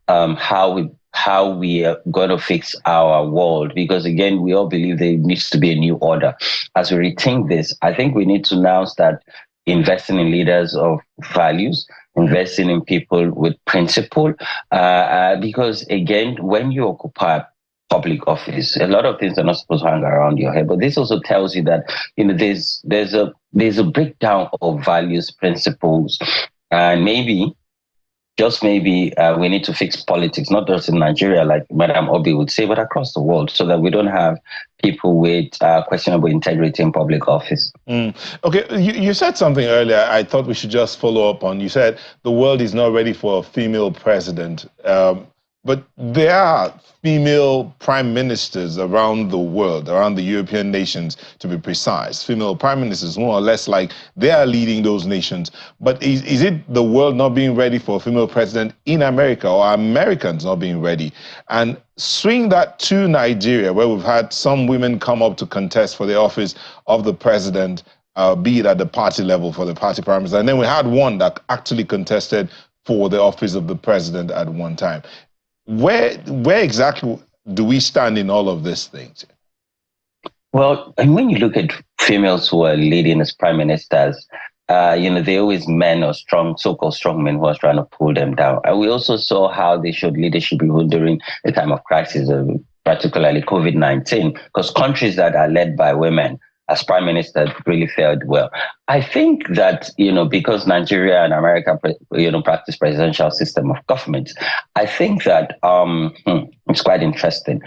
how we are going to fix our world, because again, we all believe there needs to be a new order. As we rethink this, I think we need to now start investing in leaders of values, investing in people with principle, because again, when you occupy public office, a lot of things are not supposed to hang around your head. But this also tells you that there's a breakdown of values, principles, and maybe we need to fix politics, not just in Nigeria, like Madam Obi would say, but across the world, so that we don't have people with questionable integrity in public office. Okay, you said something earlier I thought we should just follow up on. You said the world is not ready for a female president. But there are female prime ministers around the world, around the European nations, to be precise. Female prime ministers, more or less, like they are leading those nations. But is it the world not being ready for a female president in America, or Americans not being ready? And swing that to Nigeria, where we've had some women come up to contest for the office of the president, be it at the party level for the party primaries. And then we had one that actually contested for the office of the president at one time. Where exactly do we stand in all of these things? Well, and when you look at females who are leading as prime ministers, they're always men or so-called strong men who are trying to pull them down. And we also saw how they showed leadership even during the time of crisis, particularly COVID-19, because countries that are led by women as prime minister really fared well. I think that, because Nigeria and America, practice presidential system of government, I think that it's quite interesting.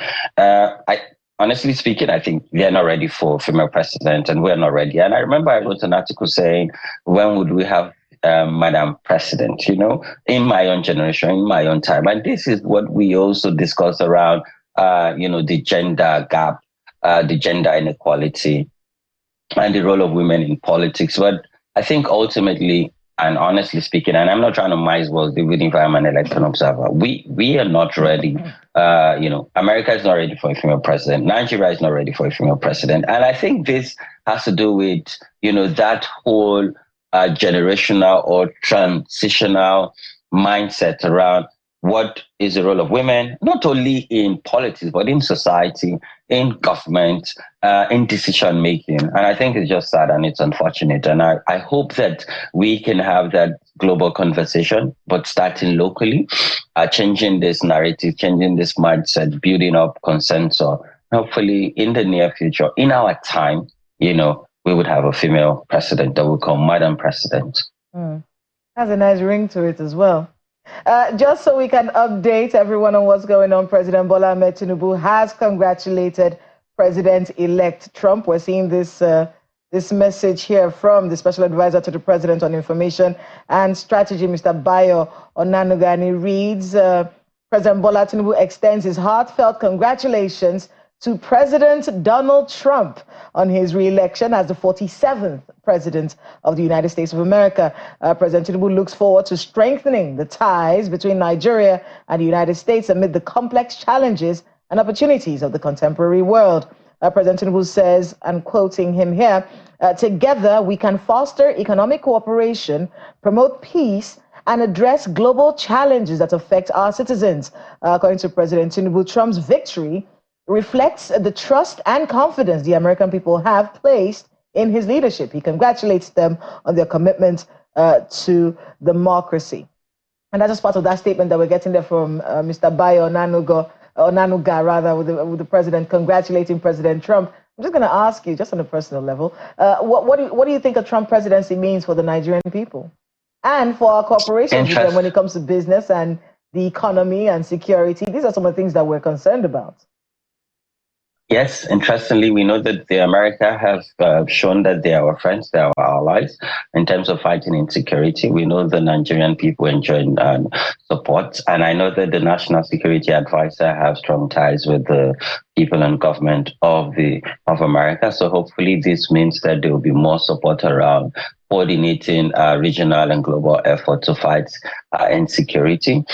Honestly speaking, I think they're not ready for female president, and we're not ready. And I remember I wrote an article saying, when would we have Madam President, in my own generation, in my own time. And this is what we also discuss around, the gender gap, the gender inequality, and the role of women in politics. But I think ultimately, and honestly speaking, and I'm not trying to mice words, even if I'm an election observer, we are not ready. America is not ready for a female president. Nigeria is not ready for a female president. And I think this has to do with, that whole generational or transitional mindset around what is the role of women, not only in politics, but in society, in government, in decision making. And I think it's just sad and it's unfortunate. And I hope that we can have that global conversation, but starting locally, changing this narrative, changing this mindset, building up consensus. Hopefully in the near future, in our time, we would have a female president that we call Madam President. Has a nice ring to it as well. Just so we can update everyone on what's going on, President Bola Ahmed Tinubu has congratulated President-elect Trump. We're seeing this message here from the Special Advisor to the President on Information and Strategy, Mr. Bayo Onanuga, and he reads, President Bola Tinubu extends his heartfelt congratulations to President Donald Trump on his re-election as the 47th President of the United States of America. President Tinubu looks forward to strengthening the ties between Nigeria and the United States amid the complex challenges and opportunities of the contemporary world. President Tinubu says, and quoting him here, together we can foster economic cooperation, promote peace, and address global challenges that affect our citizens. According to President Tinubu, Trump's victory reflects the trust and confidence the American people have placed in his leadership. He congratulates them on their commitment to democracy. And that's just part of that statement that we're getting there from Mr. Bayo Onanuga, with the president congratulating President Trump. I'm just going to ask you, just on a personal level, what do you think a Trump presidency means for the Nigerian people and for our corporations with them when it comes to business and the economy and security? These are some of the things that we're concerned about. Yes, interestingly, we know that America has shown that they are our friends, they are our allies in terms of fighting insecurity. We know the Nigerian people enjoy support, and I know that the National Security Advisor has strong ties with the people and government of America. So hopefully this means that there will be more support around coordinating regional and global effort to fight insecurity.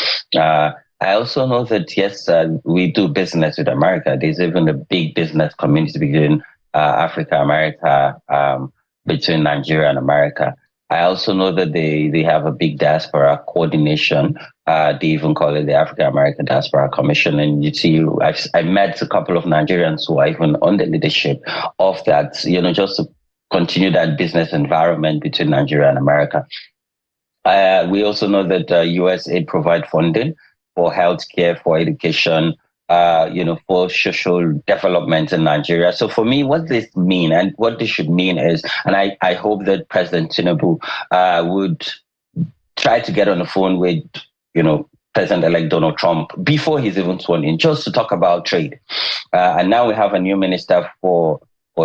I also know that, yes, we do business with America. There's even a big business community between Africa, America, between Nigeria and America. I also know that they have a big diaspora coordination. They even call it the African-American Diaspora Commission. And you see, I met a couple of Nigerians who are even on the leadership of that, just to continue that business environment between Nigeria and America. We also know that USAID provide funding for healthcare, for education, for social development in Nigeria. So for me, what this mean and what this should mean is, and I hope that President Tinubu would try to get on the phone with, President-elect Donald Trump before he's even sworn in, just to talk about trade. And now we have a new minister for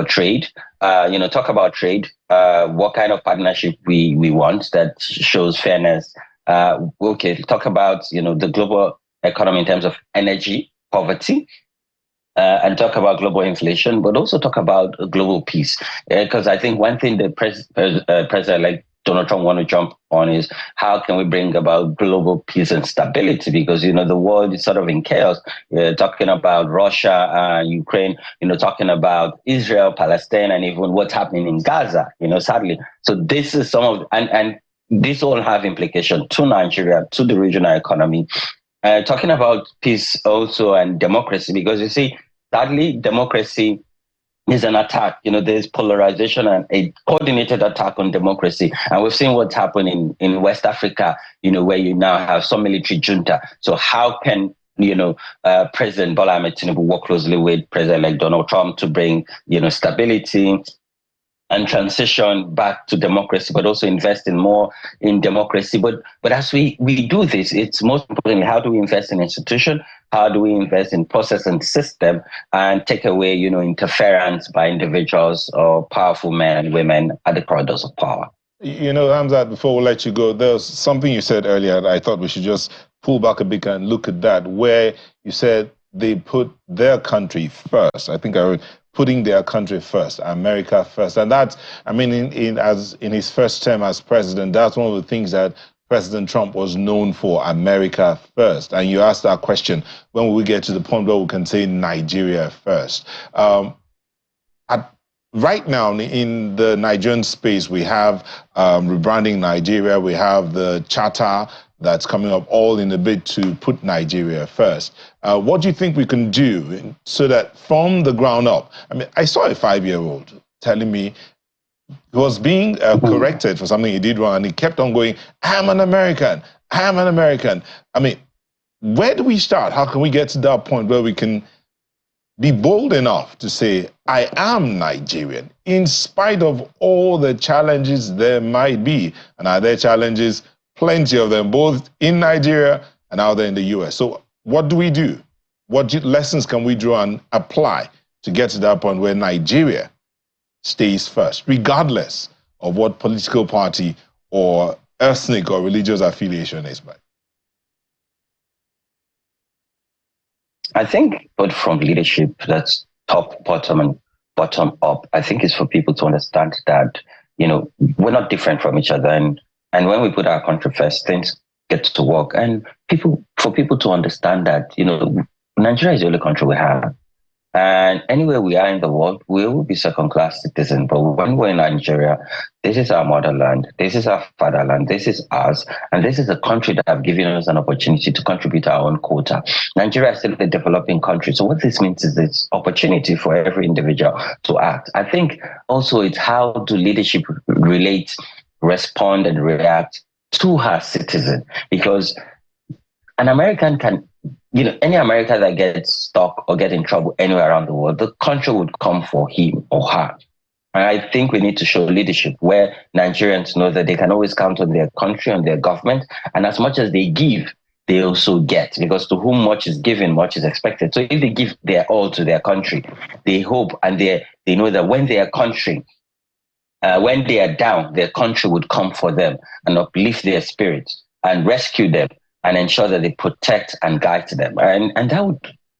trade. Talk about trade, what kind of partnership we want that shows fairness. Talk about, the global economy in terms of energy, poverty, and talk about global inflation, but also talk about global peace. Because I think one thing that President-elect Donald Trump want to jump on is how can we bring about global peace and stability? Because, the world is sort of in chaos. Talking about Russia, Ukraine, talking about Israel, Palestine, and even what's happening in Gaza, sadly. So this is some of, and this all have implications to Nigeria, to the regional economy. Talking about peace also and democracy, because you see, sadly, democracy is an attack. There's polarization and a coordinated attack on democracy. And we've seen what's happened in West Africa, where you now have some military junta. So how can President Bola Ahmed Tinubu work closely with President-elect Donald Trump to bring, stability, and transition back to democracy, but also invest in more in democracy. But as we do this, it's most importantly, how do we invest in institution? How do we invest in process and system and take away, interference by individuals or powerful men and women at the corridors of power? Hamzat, before we let you go, there was something you said earlier that I thought we should just pull back a bit and look at that, where you said they put their country first. I think I wrote putting their country first, America first. And that's, in his first term as president, that's one of the things that President Trump was known for, America first. And you asked that question, when will we get to the point where we can say Nigeria first? Right now, in the Nigerian space, we have rebranding Nigeria, we have the charter that's coming up, all in a bid to put Nigeria first. What do you think we can do so that from the ground up, I saw a 5-year-old telling me he was being corrected for something he did wrong, and he kept on going, I'm an American, I'm an American. Where do we start? How can we get to that point where we can be bold enough to say, I am Nigerian, in spite of all the challenges there might be? And are there challenges? Plenty of them, both in Nigeria and out there in the US. So what do we do? What lessons can we draw and apply to get to that point where Nigeria stays first, regardless of what political party or ethnic or religious affiliation is? I think, but from leadership, that's top, bottom, and bottom up. I think it's for people to understand that, we're not different from each other. And when we put our country first, things get to work. And for people to understand that, Nigeria is the only country we have. And anywhere we are in the world, we will be second-class citizens. But when we're in Nigeria, this is our motherland, this is our fatherland, this is ours, and this is a country that have given us an opportunity to contribute our own quota. Nigeria is still a developing country. So what this means is it's opportunity for every individual to act. I think also it's how do leadership relate, respond, and react to her citizen. Because an American can, any American that gets stuck or get in trouble anywhere around the world, the country would come for him or her. And I think we need to show leadership where Nigerians know that they can always count on their country, on their government. And as much as they give, they also get, because to whom much is given, much is expected. So if they give their all to their country, they hope and they know that when their country, when they are down, their country would come for them and uplift their spirits and rescue them and ensure that they protect and guide them. And that would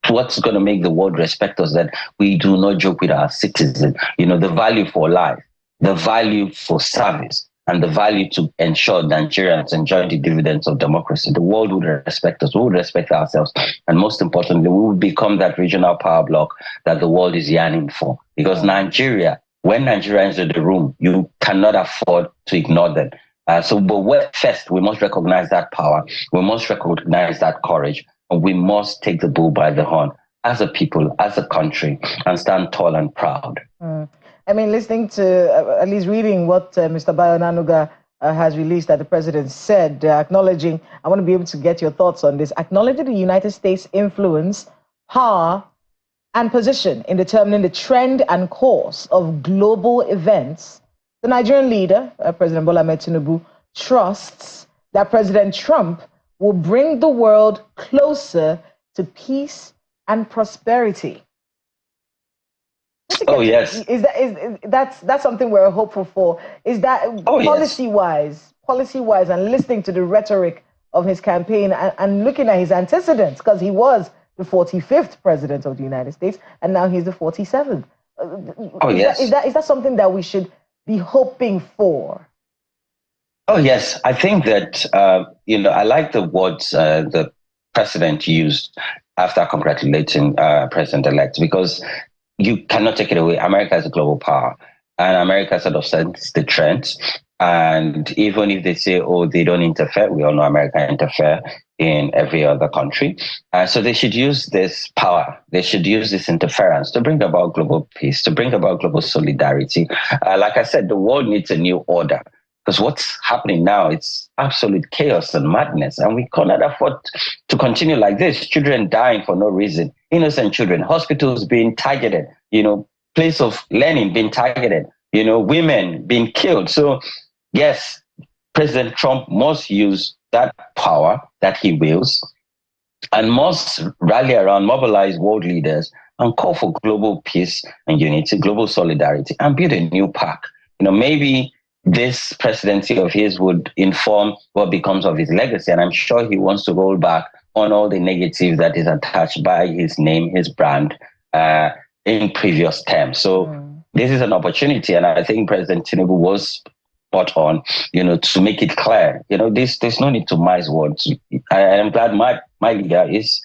what's going to make the world respect us, that we do not joke with our citizens. The value for life, the value for service, and the value to ensure Nigerians enjoy the dividends of democracy. The world would respect us, we would respect ourselves. And most importantly, we will become that regional power bloc that the world is yearning for. Because Nigeria, when Nigeria is in the room, you cannot afford to ignore them. But first, we must recognize that power. We must recognize that courage. And we must take the bull by the horn as a people, as a country, and stand tall and proud. Listening to, at least reading what Mr. Bayo Onanuga has released that the president said, acknowledging, I want to be able to get your thoughts on this, acknowledging the United States' influence, power, and position in determining the trend and course of global events. The Nigerian leader, President Bola Ahmed Tinubu, trusts that President Trump will bring the world closer to peace and prosperity. Oh, yes. That's something we're hopeful for. Is that policy-wise, and listening to the rhetoric of his campaign and looking at his antecedents, because he was the 45th president of the United States, and now he's the 47th. Is that something that we should be hoping for? Oh, yes. I think that, I like the words the president used after congratulating President-elect, because you cannot take it away. America is a global power, and America sort of sets the trends. And even if they say, they don't interfere, we all know America interfere in every other country. So they should use this power. They should use this interference to bring about global peace, to bring about global solidarity. Like I said, the world needs a new order, because what's happening now, it's absolute chaos and madness. And we cannot afford to continue like this. Children dying for no reason, innocent children, hospitals being targeted, place of learning being targeted. women being killed. So, yes, President Trump must use that power that he wields and must rally around, mobilize world leaders and call for global peace and unity, global solidarity, and build a new pact. Maybe this presidency of his would inform what becomes of his legacy. And I'm sure he wants to roll back on all the negative that is attached by his name, his brand, in previous terms. So this is an opportunity. And I think President Tinubu was spot on, to make it clear. There's no need to mince words. I am glad my leader is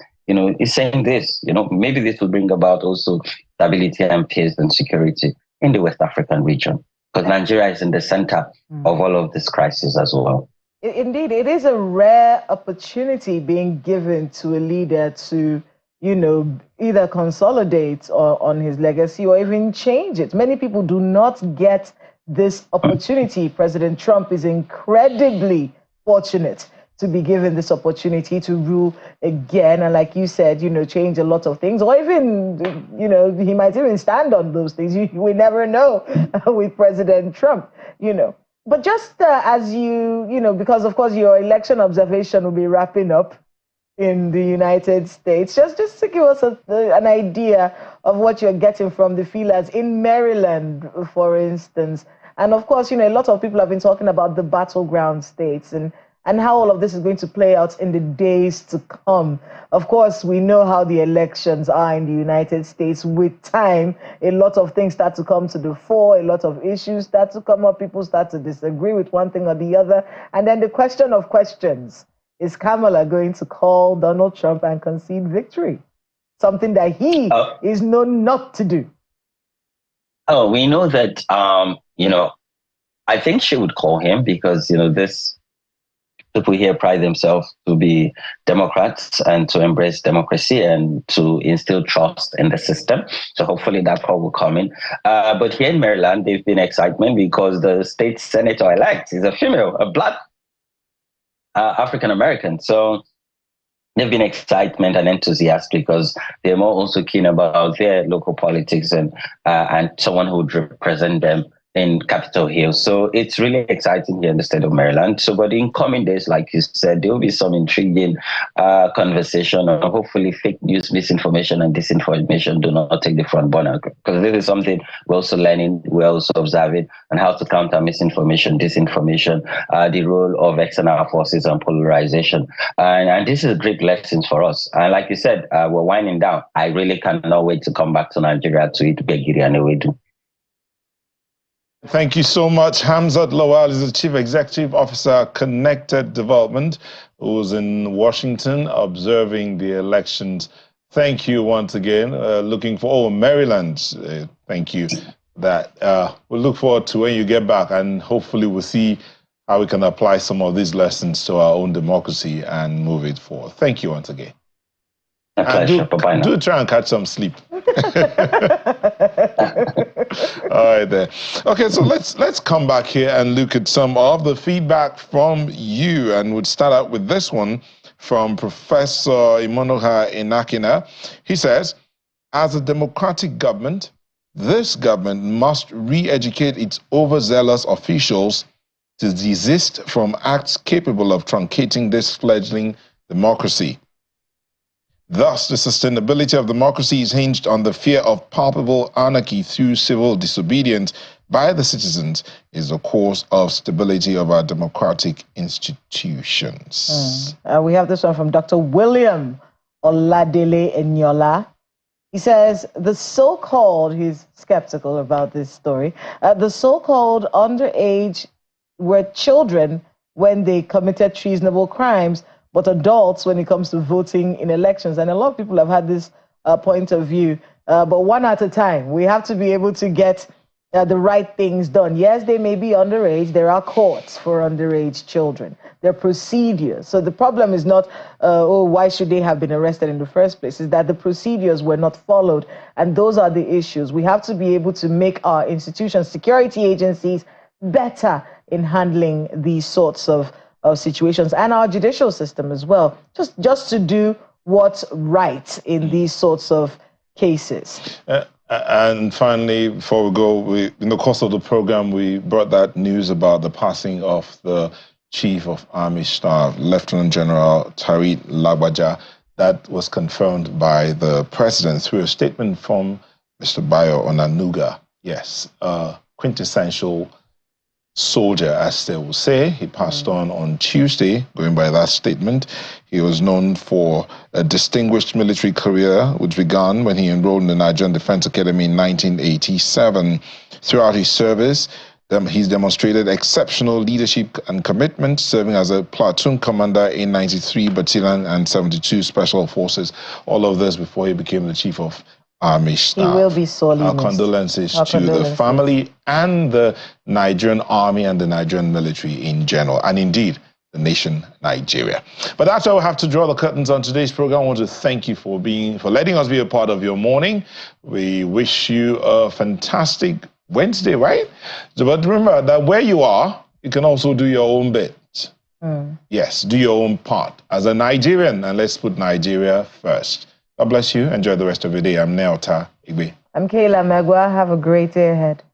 saying this. Maybe this will bring about also stability and peace and security in the West African region, because Nigeria is in the center of all of this crisis as well. Indeed, it is a rare opportunity being given to a leader to, either consolidate on his legacy or even change it. Many people do not get this opportunity. President Trump is incredibly fortunate to be given this opportunity to rule again. And like you said, change a lot of things, or even, he might even stand on those things. We never know with President Trump, But just as because of course your election observation will be wrapping up in the United States, just to give us an idea of what you're getting from the feelers in Maryland, for instance. And of course, a lot of people have been talking about the battleground states and how all of this is going to play out in the days to come. Of course, we know how the elections are in the United States. With time, a lot of things start to come to the fore, a lot of issues start to come up, people start to disagree with one thing or the other. And then the question of questions, is Kamala going to call Donald Trump and concede victory? Something that he is known not to do. Oh, we know that, I think she would call him because, this people here pride themselves to be Democrats and to embrace democracy and to instill trust in the system. So hopefully that call will come in. But here in Maryland, there's been excitement because the state senator-elect is a female, a Black African-American. So there've been excitement and enthusiasm because they're more also keen about their local politics and someone who would represent them in Capitol Hill. So it's really exciting here in the state of Maryland. So, but in coming days, like you said, there will be some intriguing conversation, and hopefully fake news, misinformation, and disinformation do not take the front burner, because this is something we're also learning, we're also observing, and how to counter misinformation, disinformation, the role of external forces and polarization. And this is great lessons for us. And like you said, we're winding down. I really cannot wait to come back to Nigeria to eat Begiri and Ewedu. Thank you so much. Hamzat Lawal is the Chief Executive Officer, Connected Development, who's in Washington observing the elections. Thank you once again. Looking for Maryland. Thank you. We'll look forward to when you get back, and hopefully we'll see how we can apply some of these lessons to our own democracy and move it forward. Thank you once again. Do try and catch some sleep. All right, there. Okay, so let's come back here and look at some of the feedback from you, and we'll start out with this one from Professor Imonoha Inakina. He says, as a democratic government, this government must re-educate its overzealous officials to desist from acts capable of truncating this fledgling democracy. Thus, the sustainability of democracy is hinged on the fear of palpable anarchy through civil disobedience by the citizens is the cause of stability of our democratic institutions. We have this one from Dr. William Oladele Enyola. He says, he's skeptical about this story, the so-called underage were children when they committed treasonable crimes, but adults when it comes to voting in elections. And a lot of people have had this point of view, but one at a time. We have to be able to get the right things done. Yes, they may be underage. There are courts for underage children. There are procedures. So the problem is not, why should they have been arrested in the first place? Is that the procedures were not followed. And those are the issues. We have to be able to make our institutions, security agencies, better in handling these sorts of situations, and our judicial system as well, just to do what's right in these sorts of cases. And finally, before we go, in the course of the program, we brought that news about the passing of the Chief of Army Staff, Lieutenant General Tariq Lagbaja. That was confirmed by the President through a statement from Mr. Bayo Onanuga. Yes, quintessential soldier, as they will say. He passed on Tuesday, going by that statement. He was known for a distinguished military career, which began when he enrolled in the Nigerian Defense Academy in 1987. Throughout his service, he's demonstrated exceptional leadership and commitment, serving as a platoon commander in 93 Battalion and 72 Special Forces. All of this before he became the Chief of Army Staff. He will be sorely missed. Our condolences to the family and the Nigerian Army and the Nigerian military in general, and indeed the nation Nigeria. But that's why we have to draw the curtains on today's program. I want to thank you for letting us be a part of your morning. We wish you a fantastic Wednesday, right? But remember that where you are, you can also do your own bit. Yes, do your own part as a Nigerian, and let's put Nigeria first. God bless you. Enjoy the rest of your day. I'm Neota Igbe. I'm Kayla Megwa. Have a great day ahead.